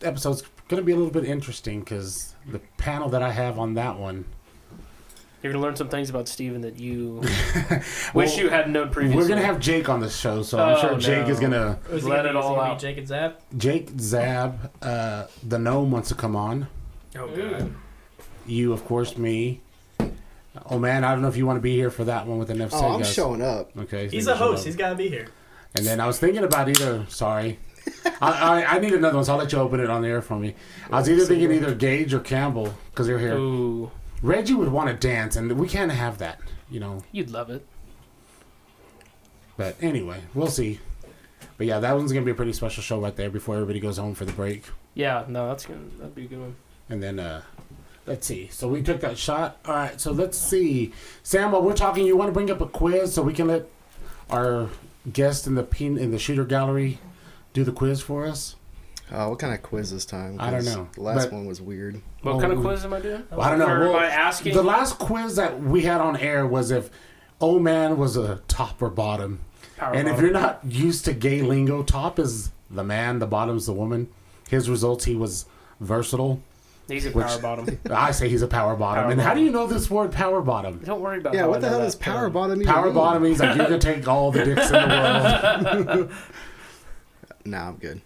A: episode's going to be a little bit interesting because the panel that I have on that one.
B: You're going to learn some things about Steven that you wish you hadn't known previously.
A: We're going to have Jake on the show, so I'm sure Jake is going to
B: let it all out.
D: Jake and Zab?
A: Jake, Zab, the Gnome wants to come on.
D: Oh, God.
A: You, of course, me. Oh, man, I don't know if you want to be here for that one with the NFC.
C: Oh, I'm showing up.
A: Okay.
D: He's a host. He's got to be here.
A: And then I was thinking about I need another one, so I'll let you open it on the air for me. I was either thinking either Gage or Campbell, because they're here.
B: Ooh.
A: Reggie would want to dance, and we can't have that,
B: You'd love it.
A: But anyway, we'll see. But yeah, that one's going to be a pretty special show right there before everybody goes home for the break.
B: Yeah, no, that'd be a good one.
A: And then, let's see. So we took that shot. All right, so let's see. Sam, while we're talking, you want to bring up a quiz so we can let our guest in the shooter gallery do the quiz for us?
C: What kind of quiz this time?
A: I don't know.
C: The last one was weird.
B: What kind of quiz am I doing?
A: Well, I don't know.
B: Am I asking?
A: The last quiz that we had on air was if old man was a top or bottom. If you're not used to gay lingo, top is the man, the bottom's the woman. His results, he was versatile.
B: He's a power bottom.
A: I say he's a power bottom. How do you know this word power bottom?
B: Don't worry about it.
C: Yeah, what the hell is power bottom mean?
A: Power bottom means like you're going to take all the dicks in the world.
C: Nah, I'm good.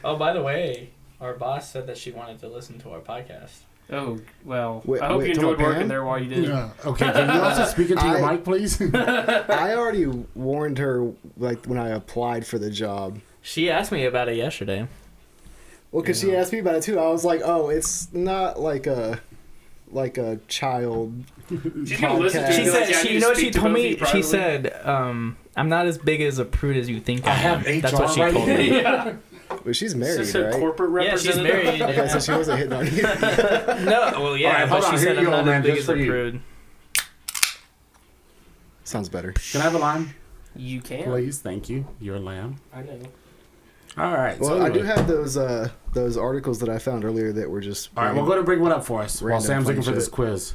D: Oh, by the way, our boss said that she wanted to listen to our podcast.
B: Oh, well,
C: I
B: hope you enjoyed working there while you did.
A: Yeah. Okay, can you also speak into your mic, please?
C: I already warned her, when I applied for the job.
D: She asked me about it yesterday.
C: Well, because she asked me about it, too. I was like, oh, it's not like a child
B: She's gonna listen to it.
D: She said, she told me, she said, I'm not as big as a prude as you think I am. That's what she told me.
B: Yeah.
C: Well, she's married, right?
B: Corporate representative.
D: Yeah, she's married.
C: Okay, so she wasn't hitting on you.
D: No, well, yeah,
A: right,
D: but she said I'm not as big as a
A: you.
D: prude.
C: Sounds better.
A: Can I have a lime?
B: You can.
A: Please, thank you. You're a lamb.
B: I know.
A: All right.
C: Well,
A: so
C: I do have those articles that I found earlier that were just...
A: All right, we'll go ahead and bring one up for us while Sam's looking for this quiz.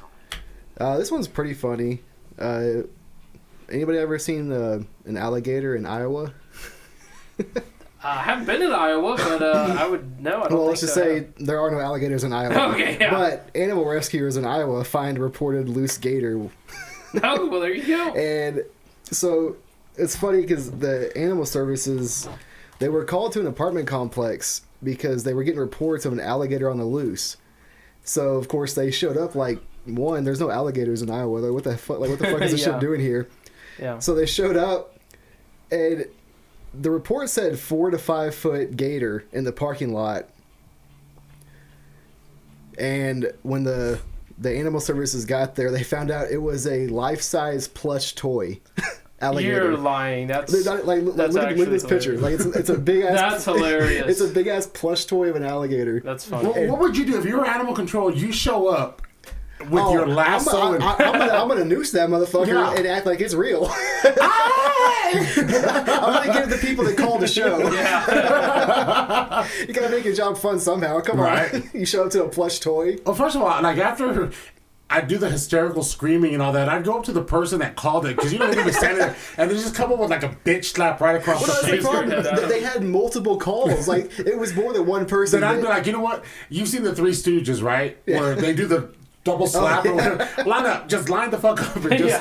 C: This one's pretty funny. Anybody ever seen an alligator in Iowa?
B: I haven't been in Iowa, but I would know. I don't
C: well,
B: think
C: let's just say there are no alligators in Iowa.
B: Okay, yeah.
C: But animal rescuers in Iowa find reported loose gator.
B: Oh, well, there you go.
C: And so it's funny because the animal services, they were called to an apartment complex because they were getting reports of an alligator on the loose. So of course they showed up there's no alligators in Iowa. Like, what the fuck is this shit doing here?
B: Yeah.
C: So they showed up, and the report said 4 to 5 foot gator in the parking lot. And when the animal services got there, they found out it was a life-size plush toy alligator.
B: You're lying. That's
C: look at this picture. Like it's a big ass.
B: That's hilarious.
C: It's a big ass plush toy of an alligator.
B: That's funny.
A: What would you do if you were animal control? You show up with your lasso.
C: I'm gonna noose that motherfucker and act like it's real. I'm gonna give it to people that call the show.
B: Yeah.
C: You gotta make your job fun somehow. Come on. You show up to a plush toy.
A: Well, first of all, after I do the hysterical screaming and all that, I'd go up to the person that called it, because they're going to be standing there and they just come up with a bitch slap right across the face.
C: They had multiple calls. It was more than one person.
A: Then I'd be like, you know what? You've seen the Three Stooges, right? Yeah. Where they do the double slap or whatever. Line up. Just line the fuck up. And just...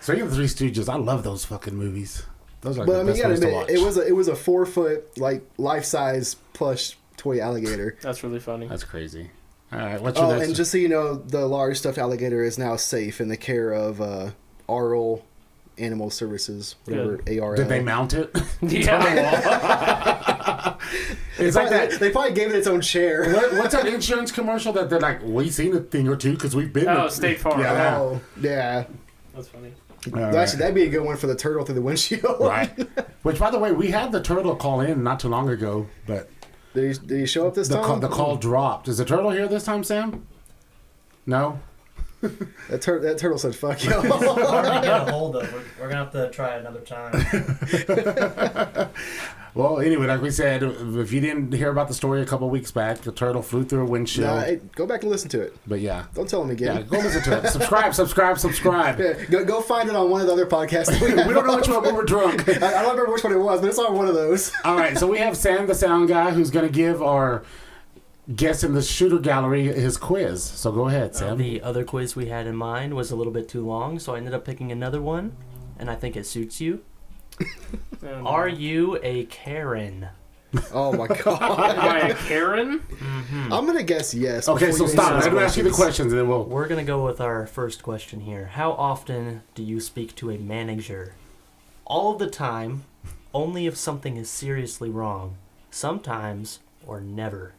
A: Speaking of the Three Stooges, I love those fucking movies. Those are the best ones to watch.
C: It was a 4 foot, life-size plush toy alligator.
B: That's really funny.
A: That's crazy. All right, what's your next?
C: And just so you know, the large stuffed alligator is now safe in the care of ARL Animal Services, whatever ARL.
A: Did they mount it?
B: Yeah.
A: It's like that.
C: They probably gave it its own chair.
A: What's that insurance commercial that they're like, we've seen a thing or two because we've been.
B: Oh, State Farm.
A: Yeah.
C: Oh, yeah.
B: That's funny.
C: Actually, that'd be a good one for the turtle through the windshield.
A: Right. Which, by the way, we had the turtle call in not too long ago, but.
C: Did he show up this time?
A: The call dropped. Is the turtle here this time, Sam? No?
C: That turtle said, "Fuck y'all."
E: Hard to get a hold of. We're gonna have to try another time.
A: Well, anyway, like we said, if you didn't hear about the story a couple weeks back, the turtle flew through a windshield.
C: Hey, go back and listen to it.
A: But yeah.
C: Don't tell him again.
A: Yeah, go listen to it. Subscribe.
C: Yeah, go find it on one of the other podcasts.
A: We don't know which one, but we're drunk.
C: I don't remember which one it was, but it's on one of those.
A: All right, so we have Sam, the sound guy, who's going to give our guest in the shooter gallery his quiz. So go ahead, Sam.
E: The other quiz we had in mind was a little bit too long, so I ended up picking another one, and I think it suits you. Are you a Karen?
C: Oh my god.
B: Am I a Karen?
E: Mm-hmm.
C: I'm going to guess yes.
A: Okay, so stop. I'm going to ask you the questions, and then we'll...
E: We're going to go with our first question here. How often do you speak to a manager? All of the time, only if something is seriously wrong, sometimes, or never?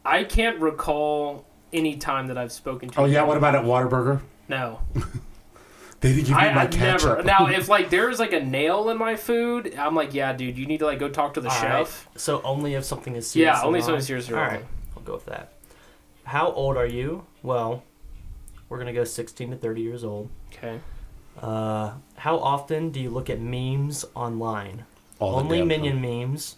B: I can't recall any time that I've spoken to.
A: Oh, yeah, what about at Whataburger?
B: No.
A: They didn't give me my
B: I've
A: ketchup.
B: never. Now, if like there's like a nail in my food, I'm like, yeah, dude, you need to like go talk to the chef.
E: Right. So only if something is seriously
B: Yeah, only if
E: wrong?
B: something's seriously wrong.
E: All right, I'll go with that. How old are you? Well, we're going to go 16 to 30 years old.
B: Okay.
E: How often do you look at memes online?
A: All the
E: Only
A: damn
E: Minion
A: time.
E: memes.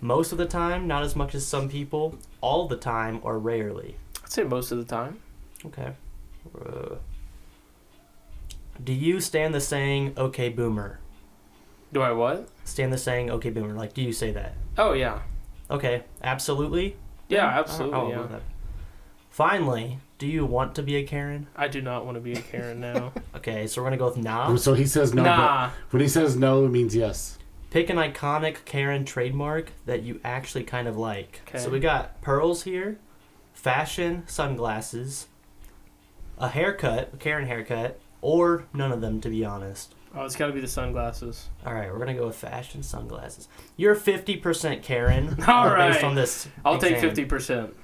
E: Most of the time, not as much as some people. All the time, or rarely.
B: I'd say most of the time.
E: Okay. Do you stand the saying, okay, boomer?
B: Do I what?
E: Stand the saying, okay, boomer. Like, do you say that?
B: Oh, yeah.
E: Okay, absolutely?
B: Yeah, absolutely,
E: I'll go
B: yeah.
E: with that. Finally, do you want to be a Karen?
B: I do not want to be a Karen now.
E: Okay, so we're going to go with nah.
A: So he says no,
B: Nah.
A: but when he says no, it means yes.
E: Pick an iconic Karen trademark that you actually kind of like.
B: Okay.
E: So we got pearls here, fashion, sunglasses, a haircut, a Karen haircut, or none of them, to be honest.
B: Oh, it's got to be the sunglasses.
E: All right, we're going to go with fashion, sunglasses. You're 50% Karen.
B: All right.
E: Based on this
B: I'll
E: exam.
B: take 50%.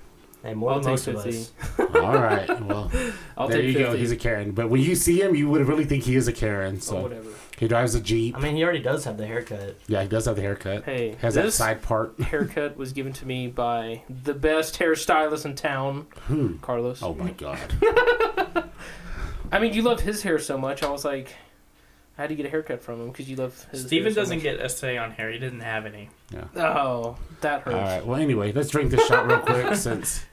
E: Hey, more
B: I'll
E: than most
B: take
E: of
B: 50.
E: us.
A: All right. Well,
B: I'll
A: there
B: take
A: you
B: 50.
A: go. He's a Karen. But when you see him, you would really think he is a Karen. So
B: Oh, whatever.
A: he drives a Jeep.
E: I mean, he already does have the haircut.
A: Yeah, he does have the haircut.
B: Hey,
A: Has that
B: this
A: side part.
B: haircut was given to me by the best hairstylist in town,
A: Who?
B: Carlos.
A: Oh, my God.
B: I mean, you love his hair so much. I was like, I had to get a haircut from him because you love his
D: Steven
B: hair so
D: doesn't
B: much.
D: get a say on hair. He didn't have any.
B: Oh, that hurts.
A: All right. Well, anyway, let's drink this shot real quick since...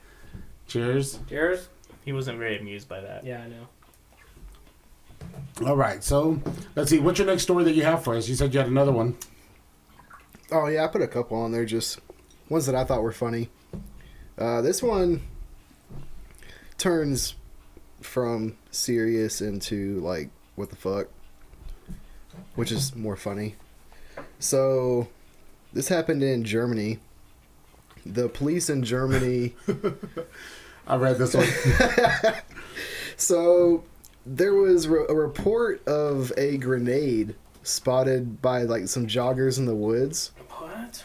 A: Cheers.
B: Cheers.
D: He wasn't very amused by that.
B: Yeah, I know.
A: All right. So, let's see. What's your next story that you have for us? You said you had another one.
C: Oh, yeah, I put a couple on there, just ones that I thought were funny. This one turns from serious into, like, what the fuck, which is more funny. So, this happened in Germany. The police in Germany...
A: I read this one.
C: So, there was a report of a grenade spotted by, like, some joggers in the woods.
B: What?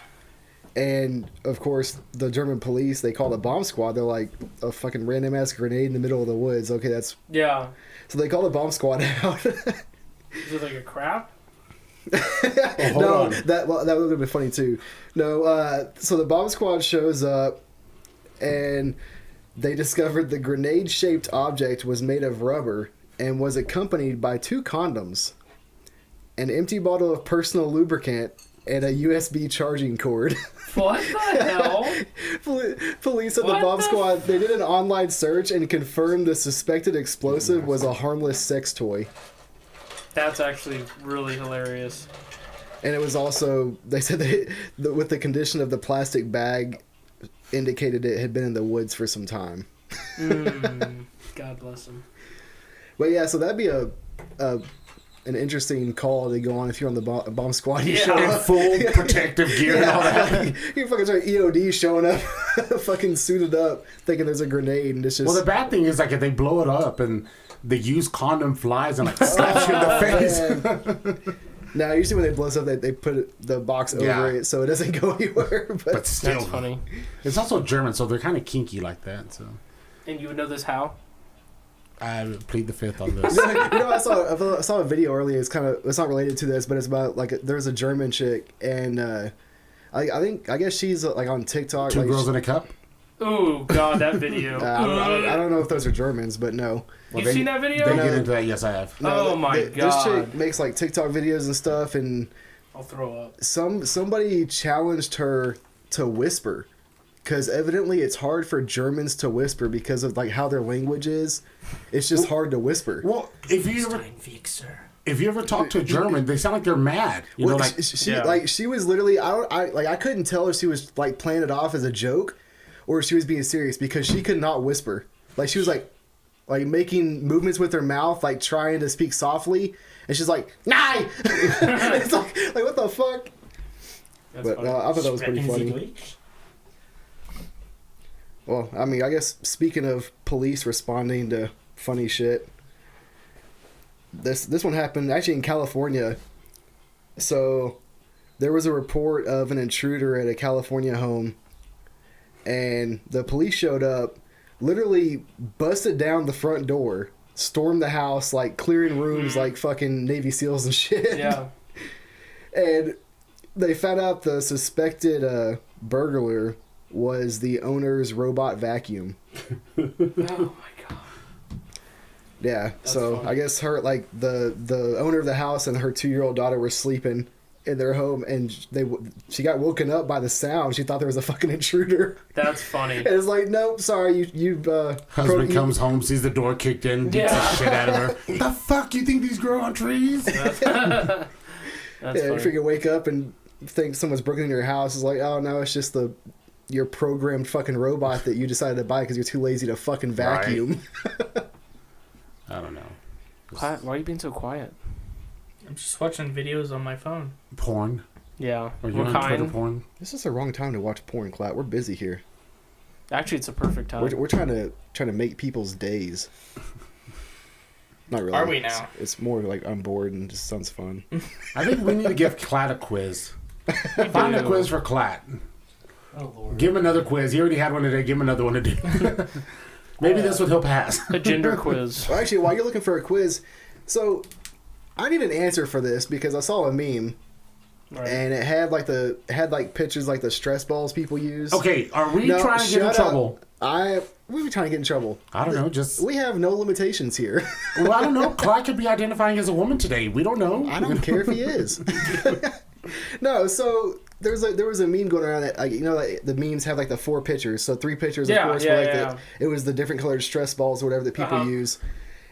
C: And, of course, the German police, they called a bomb squad. They're like, a fucking random-ass grenade in the middle of the woods. Okay, that's...
B: Yeah.
C: So they called the bomb squad out.
B: Is it like a crap?
A: hold
C: No,
A: on.
C: that would have been funny, too. No, so the bomb squad shows up, and they discovered the grenade-shaped object was made of rubber and was accompanied by 2 condoms, an empty bottle of personal lubricant, and a USB charging cord.
B: What the hell?
C: Police and the
B: What
C: bomb
B: the
C: squad, they did an online search and confirmed the suspected explosive was a harmless sex toy.
B: That's actually really hilarious.
C: And it was also, they said that with the condition of the plastic bag, indicated it had been in the woods for some time.
B: God bless him.
C: But yeah, so that'd be an interesting call to go on if you're on the bomb squad. You show
A: In
C: up.
A: full protective gear and all that.
C: You fucking start EOD showing up, fucking suited up, thinking there's a grenade, and it's just...
A: Well, the bad thing is, like, if they blow it up and the used condom flies and, like, slaps you in the face.
C: Now, usually when they blow stuff, they put the box over it so it doesn't go anywhere.
A: But still.
B: That's funny.
A: It's also German, so they're kind of kinky like that. So
B: And you would know this how?
A: I plead the fifth on this.
C: I saw a video earlier. It's not related to this, but it's about, like, there's a German chick, and I guess she's, like, on TikTok.
A: Two
C: like,
A: girls in a cup?
B: Oh God, that video.
C: I don't know if those are Germans, but no.
B: You've seen that video?
A: They get into that. Yes, I have.
B: No, God.
C: This chick makes like TikTok videos and stuff, and
B: I'll throw up.
C: Somebody challenged her to whisper, because evidently it's hard for Germans to whisper because of like how their language is. It's just hard to whisper.
A: Well, if you ever talk to a German, they sound like they're mad. You know, like
C: she was literally I couldn't tell if she was like playing it off as a joke or if she was being serious, because she could not whisper. Like she was like making movements with her mouth, like trying to speak softly, and she's like, "Nah!" It's like what the fuck?
B: That's
C: but I thought that was pretty funny. Well, I mean, I guess speaking of police responding to funny shit, this one happened actually in California. So there was a report of an intruder at a California home, and the police showed up, literally busted down the front door, stormed the house, like clearing rooms like fucking Navy SEALs and shit.
B: Yeah.
C: And they found out the suspected burglar was the owner's robot vacuum.
B: Oh my God.
C: Yeah,
B: That's
C: so
B: funny.
C: I guess her, like, the owner of the house and her 2-year-old daughter were sleeping in their home, and she got woken up by the sound. She thought there was a fucking intruder.
B: That's funny.
C: And it's like, nope, sorry,
A: husband comes home, sees the door kicked in, beats the shit out of her. The fuck, you think these grow on trees?
B: That's
C: yeah,
B: funny.
C: if you can wake up and think someone's broken into your house, it's like, oh no, it's just your programmed fucking robot that you decided to buy because you're too lazy to fucking vacuum.
A: Right. I don't know.
B: Quiet. Why are you being so quiet?
D: I'm just watching videos on my phone.
A: Porn.
B: Yeah.
A: Are you on Twitter porn?
C: This is the wrong time to watch porn, Clat. We're busy here.
B: Actually, it's a perfect time.
C: We're trying to make people's days. Not really.
D: Are we now?
C: It's more like I'm bored and it just sounds fun.
A: I think we need to give Clat a quiz. Find a quiz for Clat.
E: Oh, Lord.
A: Give him another quiz. He already had one today. Give him another one to do. Maybe this one he'll pass.
B: A gender quiz.
C: Well, actually, while you're looking for a quiz, so I need an answer for this because I saw a meme. Right. And it had like pictures like the stress balls people use.
A: Okay, are we trying to get in trouble?
C: We were trying to get in trouble.
A: I don't know.
C: We have no limitations here.
A: Well, I don't know. Clyde could be identifying as a woman today. We don't know.
C: I don't care if he is. No, so there was a meme going around that like, the memes have like the 4 pictures. So 3 pictures, of course, were like it was the different colored stress balls or whatever that people use,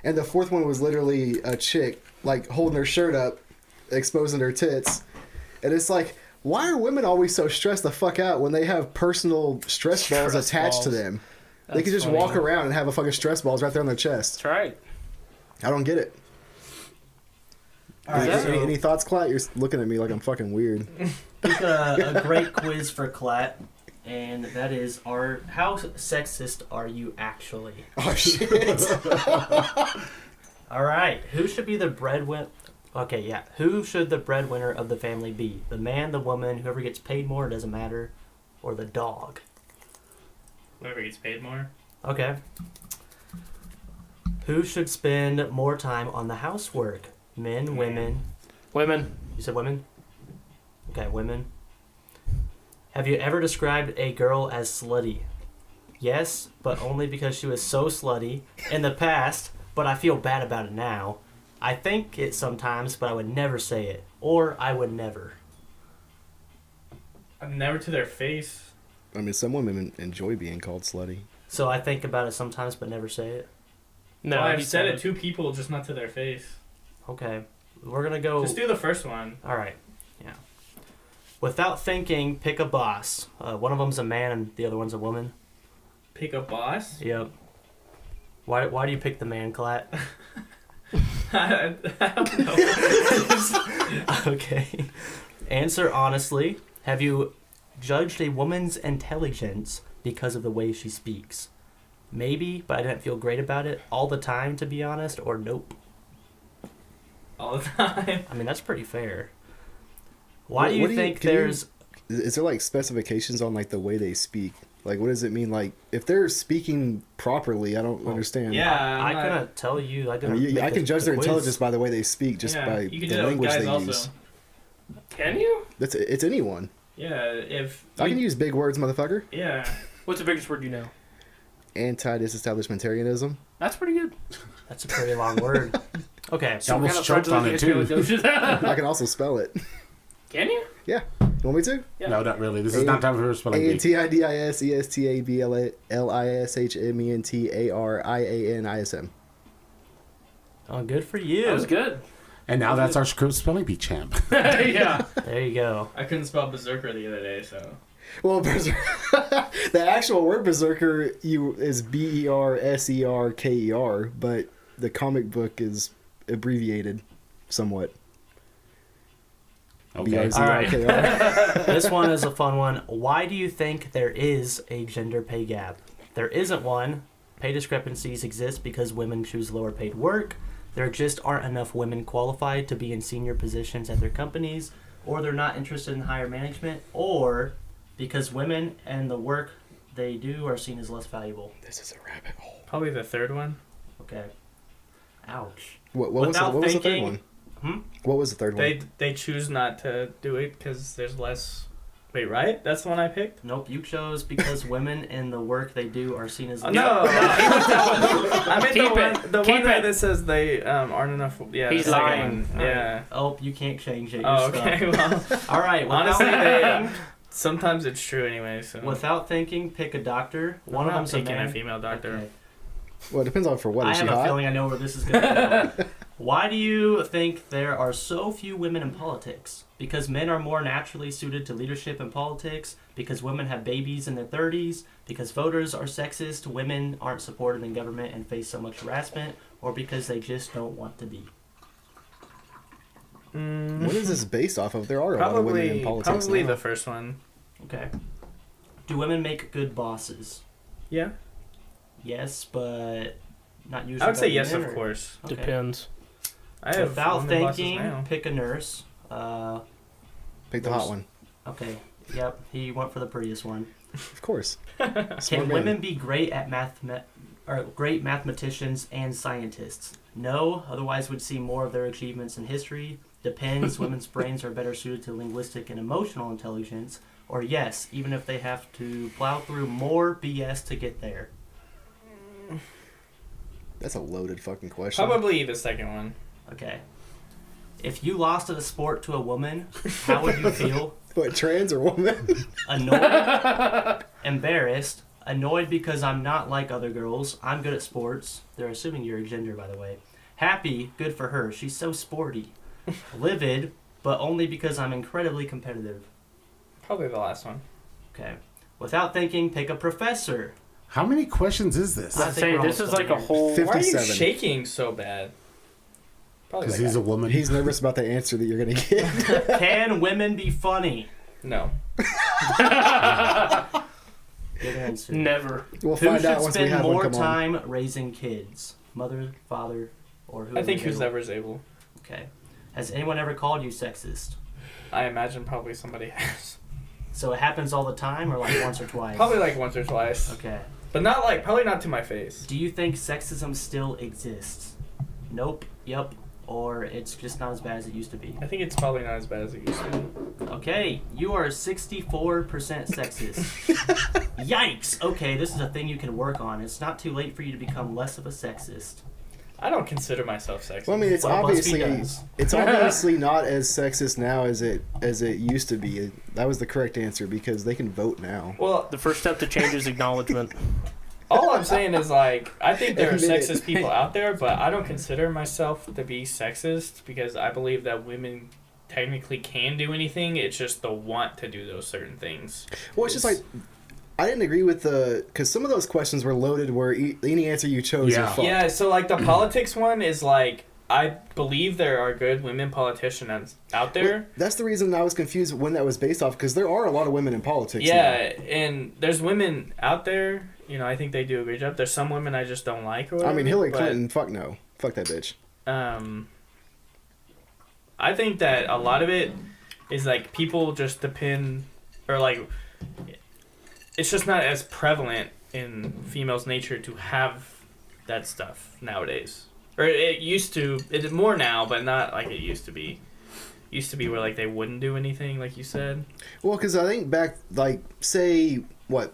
C: and the 4th one was literally a chick like holding her shirt up, exposing her tits, and it's like, why are women always so stressed the fuck out when they have personal stress balls attached to them? They could just walk around and have a fucking stress balls right there on their chest.
B: That's right.
C: I don't get it. Any thoughts, Clat? You're looking at me like I'm fucking weird.
E: Pick a great quiz for Clat, and that is, how sexist are you actually?
C: Oh, shit.
E: All right. Who should be the breadwinner? Okay, yeah. Who should the breadwinner of the family be? The man, the woman, whoever gets paid more, it doesn't matter, or the dog?
D: Whoever gets paid more.
E: Okay. Who should spend more time on the housework? Men, women?
B: Women.
E: You said women? Okay, women. Have you ever described a girl as slutty? Yes, but only because she was so slutty in the past, but I feel bad about it now. I think it sometimes, but I would never say it. Or I would never.
D: Never to their face.
C: I mean, some women enjoy being called slutty.
E: So I think about it sometimes, but never say it?
B: No,
D: well, I've said it to people, just not to their face.
E: Okay. We're going to go...
D: Just do the first one.
E: All right. Yeah. Without thinking, pick a boss. One of them's a man and the other one's a woman.
D: Pick a boss?
E: Yep. Why do you pick the man, Clat?
D: I don't know.
E: Okay. Answer honestly. Have you judged a woman's intelligence because of the way she speaks? Maybe, but I didn't feel great about it. All the time, to be honest, or nope?
D: All the time.
E: I mean, that's pretty fair. Why do you think there's...
C: Is there, like, specifications on, like, the way they speak? Like, what does it mean? Like, if they're speaking properly, I don't understand.
E: Yeah, I couldn't tell you. I
C: can judge their intelligence by the way they speak, just by the language they use.
B: Can you?
C: It's anyone.
D: Yeah, if...
C: I can use big words, motherfucker.
D: Yeah.
B: What's the biggest word you know?
C: Anti-disestablishmentarianism.
B: That's pretty good.
E: That's a pretty long word. Okay.
A: You almost choked on it, too.
C: I can also spell it.
B: Can you?
C: Yeah. You want me to?
B: Yeah.
A: No, not really. This is not time for spelling bee.
C: ANTIDISESTABLISHMENTARIANISM.
E: Oh, good for you.
B: That was good.
A: And now that's our spelling bee champ.
B: Yeah.
E: There you go.
D: I couldn't spell berserker the other day, so.
C: Well, the actual word berserker is BERSERKER, but the comic book is abbreviated somewhat.
A: Okay.
E: All right. This one is a fun one. Why do you think there is a gender pay gap? There isn't one. Pay discrepancies exist because women choose lower paid work. There just aren't enough women qualified to be in senior positions at their companies, or they're not interested in higher management, or because women and the work they do are seen as less valuable.
C: This is a rabbit hole.
D: Probably the third one.
E: Okay. Ouch.
C: What was the third one? What was the third one?
D: They choose not to do it because there's less. Wait, right? That's the one I picked?
E: Nope, you chose because women and the work they do are seen as...
D: No, I meant the one that says they aren't enough... Yeah,
B: he's lying.
D: Yeah.
E: Oh, you can't change it.
D: Oh, okay, well...
E: All right,
D: honestly, sometimes it's true anyway, so...
E: Without thinking, pick a doctor.
D: One of them's a female doctor.
E: Okay.
C: Well, it depends on for what.
E: I
C: Is
E: have
C: she
E: a
C: hot?
E: feeling I know where this is going to go. Why do you think there are so few women in politics? Because men are more naturally suited to leadership in politics? Because women have babies in their 30s? Because voters are sexist, women aren't supported in government and face so much harassment? Or because they just don't want to be?
C: What is this based off of? There are a lot of women in politics
D: Probably
C: now.
D: the first one.
E: Okay. Do women make good bosses?
D: Yeah.
E: Yes, but not usually.
D: I would say
E: by
D: yes,
E: men,
D: of
E: or-
D: course.
E: Okay.
B: Depends.
D: I have
E: Without
D: women bosses
E: thinking,
D: now.
E: pick a nurse.
C: Pick the hot one.
E: Okay. Yep. He went for the prettiest one.
C: Of course.
E: Can women be great at great mathematicians and scientists? No. Otherwise, would see more of their achievements in history. Depends. Women's brains are better suited to linguistic and emotional intelligence. Or yes, even if they have to plow through more BS to get there.
C: That's a loaded fucking question.
D: Probably the second one.
E: Okay. If you lost at a sport to a woman, how would you feel?
C: What, trans or woman?
E: Annoyed, embarrassed, annoyed because I'm not like other girls. I'm good at sports. They're assuming you're a gender, by the way. Happy, good for her. She's so sporty. Livid, but only because I'm incredibly competitive.
D: Probably the last one.
E: Okay. Without thinking, pick a professor.
A: How many questions is this?
E: I
B: Let's
E: think
B: say
E: we're
B: this is
E: almost
B: like a
E: done
B: whole.
D: Why are you
C: 57.
D: shaking so bad? Probably
A: Because
D: that
A: he's
D: guy.
A: a woman.
C: He's nervous about the answer that you're going to get.
E: Can women be funny?
D: No.
E: Good answer.
B: Never.
C: We'll
E: Who
C: find
E: should
C: out once we
E: spend
C: have one
E: more
C: come on.
E: time raising kids? Mother, father, or who?
D: I think whoever's able.
E: Okay. Has anyone ever called you sexist?
D: I imagine probably somebody has.
E: So it happens all the time, or like once or twice?
D: Probably like once or twice.
E: Okay.
D: But not like, probably not to my face.
E: Do you think sexism still exists? Nope. Yep. Or it's just not as bad as it used to be.
D: I think it's probably not as bad as it used to be.
E: Okay, you are 64% sexist. Yikes! Okay, this is a thing you can work on. It's not too late for you to become less of a sexist.
D: I don't consider myself sexist.
C: Well, I mean, it's
E: Well,
C: obviously
E: BuzzFeed does.
C: it's obviously not as sexist now as it used to be. That was the correct answer because they can vote now.
D: Well,
B: The first step to change is acknowledgement.
D: all I'm saying is, like, I think there are
C: Admit it.
D: sexist people out there, but I don't consider myself to be sexist because I believe that women technically can do anything. It's just the want to do those certain things.
C: Well, it's just like I didn't agree with because some of those questions were loaded where any answer you chose, you're fucked.
D: Yeah, so, like, the politics one is, like, I believe there are good women politicians out there.
C: Well, that's the reason I was confused when that was based off because there are a lot of women in politics.
D: Yeah, and there's women out there. You know, I think they do a great job. There's some women I just don't like or
C: now.
D: whatever.
C: I mean, Hillary
D: but,
C: Clinton, fuck no, fuck that bitch.
D: I think that a lot of it is like people just depend, or like, it's just not as prevalent in females' nature to have that stuff nowadays. Or it used to. It's more now, but not like it used to be. Used to be where like they wouldn't do anything, like you said.
C: Well, because I think back, like, say, what,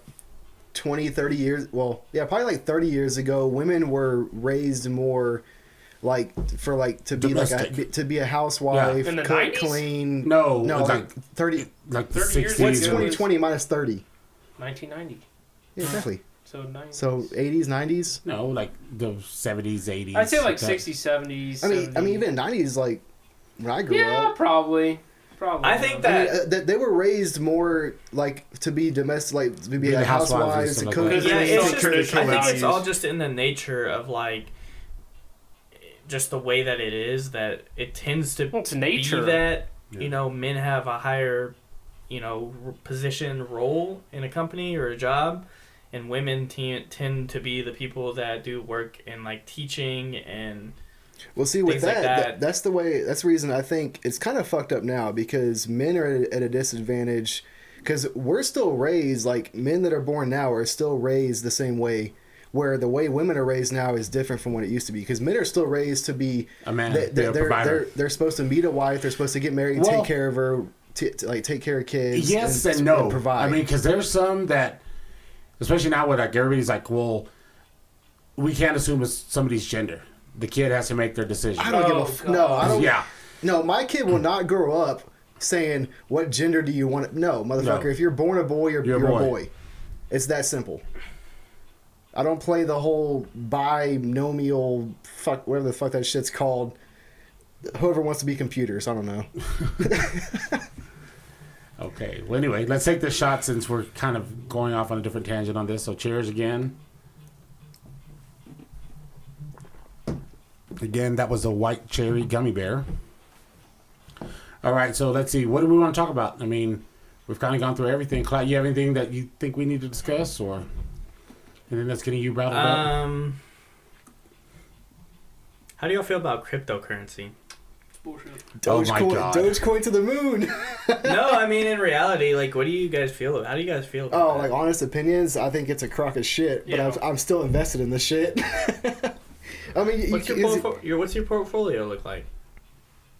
C: 20, 30 years, well, yeah, probably like 30 years ago, women were raised more like for like to be
A: domestic.
C: like to be a housewife,
B: In the
C: cook,
B: 90s?
C: clean.
A: No,
C: No, like 30.
A: like the
B: 30 years
A: 60s.
C: What's
B: ago.
C: 2020 minus 30?
B: 1990.
C: Yeah, exactly.
B: So 90s.
C: So 80s, 90s.
A: No, like the 70s, 80s.
B: I'd say like
A: that.
B: 60s, 70s.
C: I mean, even 90s, like when I grew
B: Yeah,
C: up.
B: probably.
D: I think
C: I
D: that
C: mean, they were raised more like to be domestic, like to be
A: Be
C: like
A: the housewives and
C: housewives,
A: stuff
C: to
A: like
C: cook.
A: that.
B: Yeah,
D: it's
B: so
D: just,
B: traditional
D: I think
B: values.
D: it's all just in the nature of like just the way that it is that it tends to
B: Well, it's nature.
D: be that
A: Yeah.
D: men have a higher position role in a company or a job, and women tend to be the people that do work in like teaching and
C: Well, see, with
D: things like that.
C: that's the way. That's the reason I think it's kind of fucked up now because men are at a disadvantage because we're still raised like men that are born now are still raised the same way. Where the way women are raised now is different from what it used to be because men are still raised to be
A: A man,
C: They're,
A: a provider.
C: they're supposed to meet a wife. They're supposed to get married,
A: Well,
C: take care of her, like take care of kids.
A: Yes and no.
C: And provide.
A: I mean, because there's some that, especially now with like everybody's like, well, we can't assume it's somebody's gender. The kid has to make their decision.
C: I don't give a no. I don't.
A: Yeah.
C: No, my kid will not grow up saying, "What gender do you want?" No, motherfucker.
A: No.
C: If you're born a boy, you're a boy. It's that simple. I don't play the whole binomial whatever the fuck that shit's called. Whoever wants to be computers, I don't know.
A: Okay. Well, anyway, let's take the shot since we're kind of going off on a different tangent on this. So, cheers again. Again, that was a white cherry gummy bear. All right, so let's see. What do we want to talk about? I mean, we've kind of gone through everything. Clyde, you have anything that you think we need to discuss, or anything that's getting you rattled up?
D: How do y'all feel about cryptocurrency?
B: Bullshit.
A: Oh my God.
C: Dogecoin to the moon.
D: No, I mean in reality, like, what do you guys feel? How do you guys feel about that?
C: Like honest opinions, I think it's a crock of shit, but
B: Yeah.
C: I'm still invested in the shit. I mean,
D: What's your portfolio look like?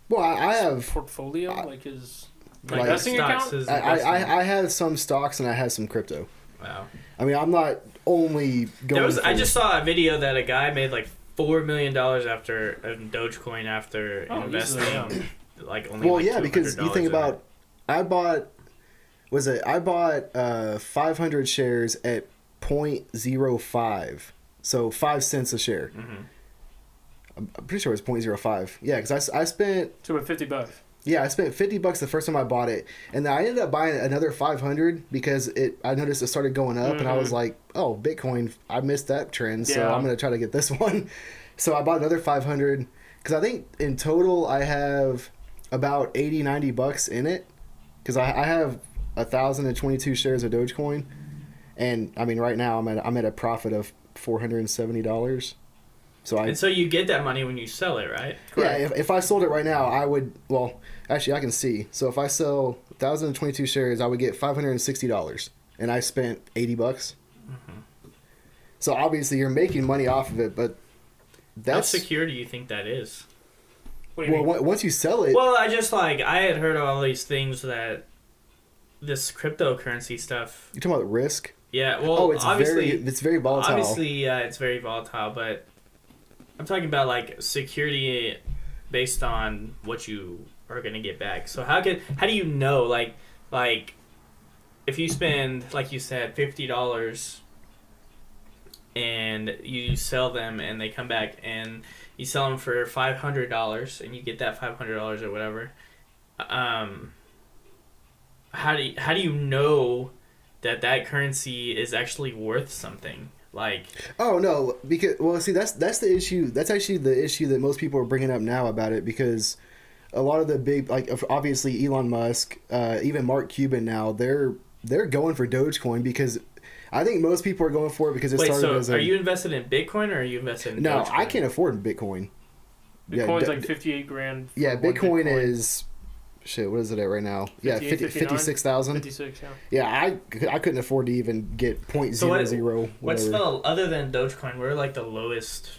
C: well, I have
B: Portfolio? Like his
C: Like
B: investing
D: stocks
B: account?
D: is
C: I have some stocks and I have some crypto.
D: Wow.
C: I mean, I'm not only going.
D: I just saw a video that a guy made like $4 million after Dogecoin after investing
B: easily,
D: like only.
C: Well,
D: like
C: yeah, because you
D: $200
C: think
D: in
C: about,
D: it.
C: I bought 500 shares at 0.05, so 5 cents a share.
D: Mm-hmm.
C: I'm pretty sure it was 0.05. Yeah, because I spent.
B: So about $50.
C: Yeah, I spent $50 the first time I bought it, and then I ended up buying another 500 because I noticed it started going up, and I was like, "Oh, Bitcoin! I missed that trend, so
B: Yeah.
C: I'm gonna try to get this one." So I bought another 500 because I think in total I have about $80-90 in it because I have 1,022 shares of Dogecoin, and I mean right now I'm at a profit of $470.
D: And so you get that money when you sell it, right?
C: Yeah, if I sold it right now, I would. Well, actually, I can see. So if I sell 1,022 shares, I would get $560, and I spent $80.
D: Mm-hmm.
C: So obviously, you're making money off of it, but
D: How
C: that's
D: secure do you think that is?
B: What do you mean?
C: once you sell it.
D: Well, I had heard all these things that this cryptocurrency stuff.
C: You're talking about risk.
D: Yeah, well,
C: it's
D: obviously,
C: it's very volatile.
D: Obviously, it's very volatile, but I'm talking about like security based on what you are gonna get back. So how do you know like if you spend, like you said, $50 and you sell them and they come back and you sell them for $500 and you get that $500 or whatever, how do you know that currency is actually worth something? Like,
C: oh no, because see that's the issue. That's actually the issue that most people are bringing up now about it, because a lot of the big, like obviously Elon Musk, even Mark Cuban now, they're going for Dogecoin because I think most people are going for it because it started as
D: are you invested in Bitcoin or are you invested in
C: No,
D: Dogecoin?
C: I can't afford Bitcoin.
B: Bitcoin's like 58 grand.
C: Yeah, Bitcoin is shit. What is it at right now? 56,000.
B: 56, yeah.
C: Yeah, I couldn't afford to even get 0.00.
D: What's the, other than Dogecoin? We're like the lowest.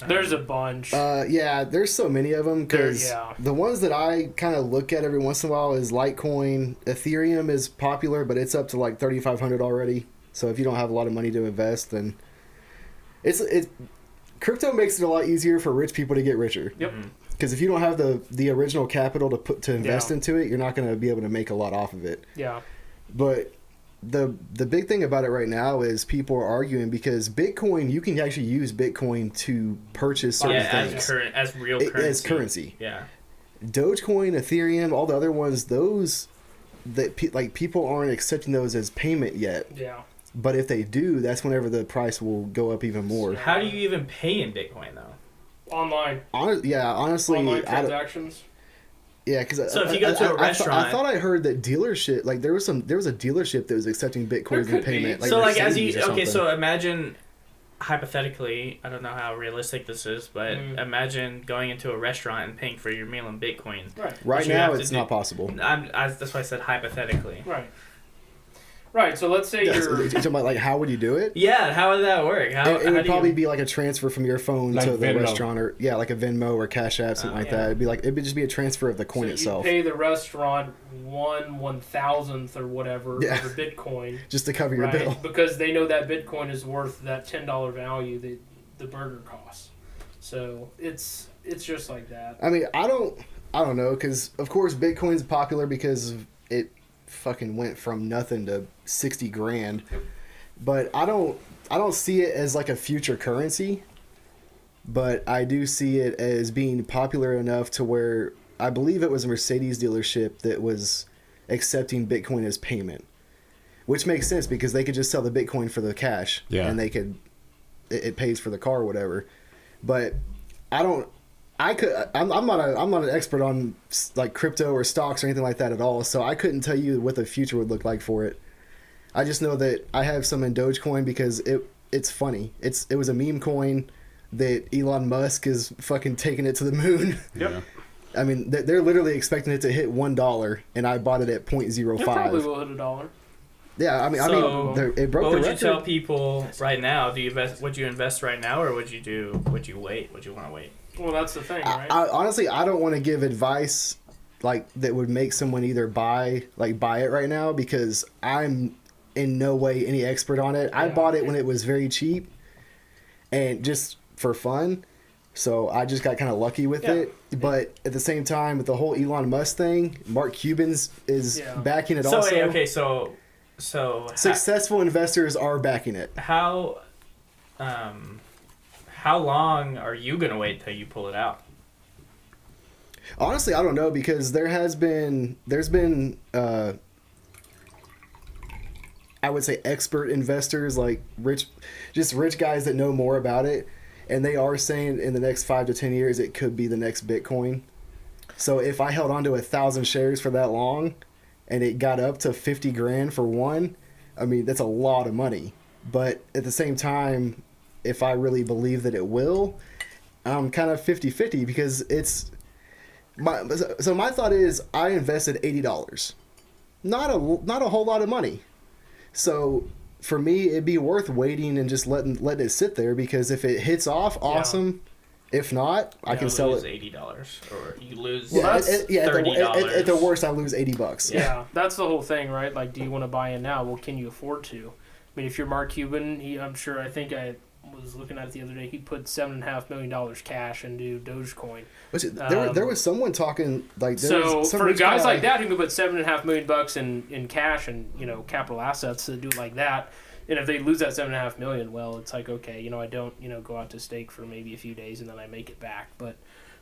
B: There's a bunch.
C: Yeah, there's so many of them because
B: Yeah.
C: the ones that I kind of look at every once in a while is Litecoin. Ethereum is popular, but it's up to like 3,500 already. So if you don't have a lot of money to invest, then it's crypto makes it a lot easier for rich people to get richer.
B: Yep.
C: Because if you don't have the original capital to invest into it, you're not going to be able to make a lot off of it.
B: Yeah.
C: But the big thing about it right now is people are arguing because Bitcoin, you can actually use Bitcoin to purchase certain things.
D: As real currency.
C: As currency.
D: Yeah.
C: Dogecoin, Ethereum, all the other ones, those that people aren't accepting those as payment yet.
B: Yeah.
C: But if they do, that's whenever the price will go up even more.
D: How do you even pay in Bitcoin though?
B: Online.
C: Honestly,
B: Online transactions.
C: Yeah, because
D: so if you go to a restaurant,
C: I thought I heard that dealership, like there was a dealership that was accepting Bitcoin as a payment.
D: Like so like as you so imagine hypothetically, I don't know how realistic this is, but imagine going into a restaurant and paying for your meal in Bitcoin.
C: Right now, it's not possible.
D: That's why I said hypothetically.
B: Right, so let's say you're
C: talking about like how would you do it?
D: Yeah, how would that work?
C: It would probably be like a transfer from your phone to the restaurant, or like a Venmo or Cash App, something like that. It'd just be a transfer of the coin itself.
B: You pay the restaurant 1/1000th or whatever of a Bitcoin
C: just to cover your bill,
B: because they know that Bitcoin is worth that $10 value that the burger costs. So it's just like that.
C: I mean, I don't know, because of course Bitcoin's popular because it fucking went from nothing to 60 grand. But I don't see it as like a future currency, but I do see it as being popular enough to where I believe it was a Mercedes dealership that was accepting Bitcoin as payment, which makes sense because they could just sell the Bitcoin for the cash and they could it pays for the car or whatever. But I'm not an expert on like crypto or stocks or anything like that at all, so I couldn't tell you what the future would look like for it. I just know that I have some in Dogecoin because it's funny. It was a meme coin that Elon Musk is fucking taking it to the moon.
B: Yep.
C: I mean, they're literally expecting it to hit $1, and I bought it at 0.05.
B: It probably will hit $1.
C: Yeah, I mean, it broke the record.
D: What would you tell people right now? Would you invest right now, or would you wait? Would you want to wait?
B: Well, that's the thing, right?
C: Honestly, I don't want to give advice like that would make someone either buy it right now, because I'm in no way any expert on it. I bought it when it was very cheap and just for fun. So I just got kind of lucky with it. But at the same time, with the whole Elon Musk thing, Mark Cuban's is backing it also.
D: Okay, so
C: successful investors are backing it.
D: How long are you going to wait till you pull it out?
C: Honestly, I don't know, because there's been I would say expert investors, like rich guys that know more about it, and they are saying in the next 5 to 10 years it could be the next Bitcoin. So if I held on to 1,000 shares for that long and it got up to 50 grand for one, I mean, that's a lot of money. But at the same time, if I really believe that it will, I'm kind of 50-50, because my thought is I invested $80. Not a whole lot of money. So for me, it'd be worth waiting and just letting it sit there, because if it hits off, awesome. If not, I can sell it.
D: $80, or you lose
C: $30. At the worst, I lose $80.
B: Yeah, that's the whole thing, right? Like, do you want to buy in now? Well, can you afford to? I mean, if you're Mark Cuban, I think I was looking at it the other day, he put $7.5 million cash into Dogecoin.
C: There was someone talking like
B: for guys like that who can put $7.5 million in cash and capital assets to do it like that, and if they lose that $7.5 million, well, it's like, okay, I don't go out to stake for maybe a few days and then I make it back. But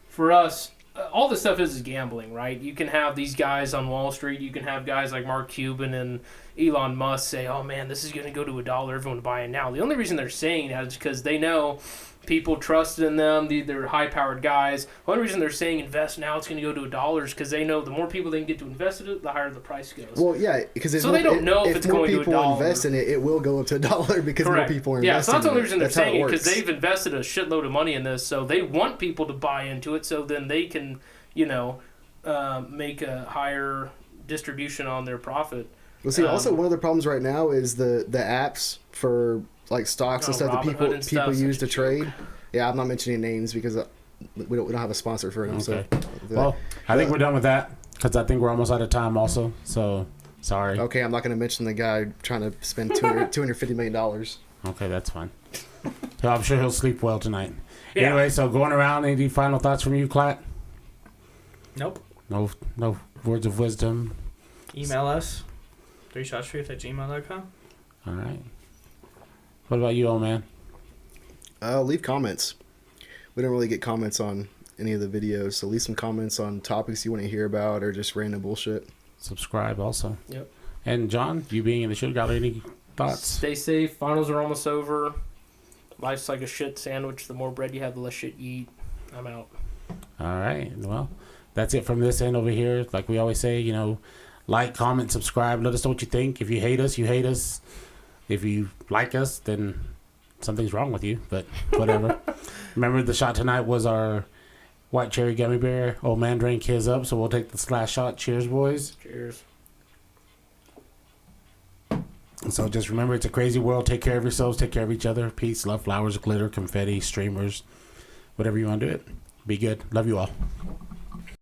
B: for us, all this stuff is gambling, right? You can have these guys on Wall Street, you can have guys like Mark Cuban and Elon Musk say, oh man, this is going to go to $1, everyone buying now. The only reason they're saying that is because they know people trusted in them, they're high-powered guys. The only reason they're saying invest now, it's going to go to $1, is because they know the more people they can get to invest in it, the higher the price goes.
C: Well, yeah, because
B: they don't know if it's going to $1.
C: If more people invest in it, it will go up to $1 because more people are investing in it.
B: Yeah, so that's the only reason they're saying it, because they've invested a shitload of money in this, so they want people to buy into it, so then they can, make a higher distribution on their profit.
C: Well, see, also one of the problems right now is the apps for like stocks and stuff that people use to trade. Yeah, I'm not mentioning names because we don't have a sponsor for them. Okay.
A: Well, I think we're done with that, because I think we're almost out of time also. So Sorry.
C: Okay, I'm not going to mention the guy trying to spend $250 million.
A: Okay, that's fine. So I'm sure he'll sleep well tonight.
D: Yeah.
A: Anyway, so going around, any final thoughts from you, Clat?
D: Nope.
A: No words of wisdom.
D: Email us 3shotstruth@gmail.com.
A: All right. What about you, old man?
C: Leave comments. We don't really get comments on any of the videos, so leave some comments on topics you want to hear about or just random bullshit.
A: Subscribe also.
B: Yep.
A: And John, you being in the show, got any thoughts?
B: Stay safe. Finals are almost over. Life's like a shit sandwich. The more bread you have, the less shit you eat. I'm out.
A: All right. Well, that's it from this end over here. Like we always say, like, comment, subscribe. Let us know what you think. If you hate us, you hate us. If you like us, then something's wrong with you. But whatever. Remember, the shot tonight was our white cherry gummy bear. Old man drank his up, so we'll take this last shot. Cheers, boys.
B: Cheers.
A: So just remember, it's a crazy world. Take care of yourselves. Take care of each other. Peace, love, flowers, glitter, confetti, streamers, whatever you want to do it. Be good. Love you all.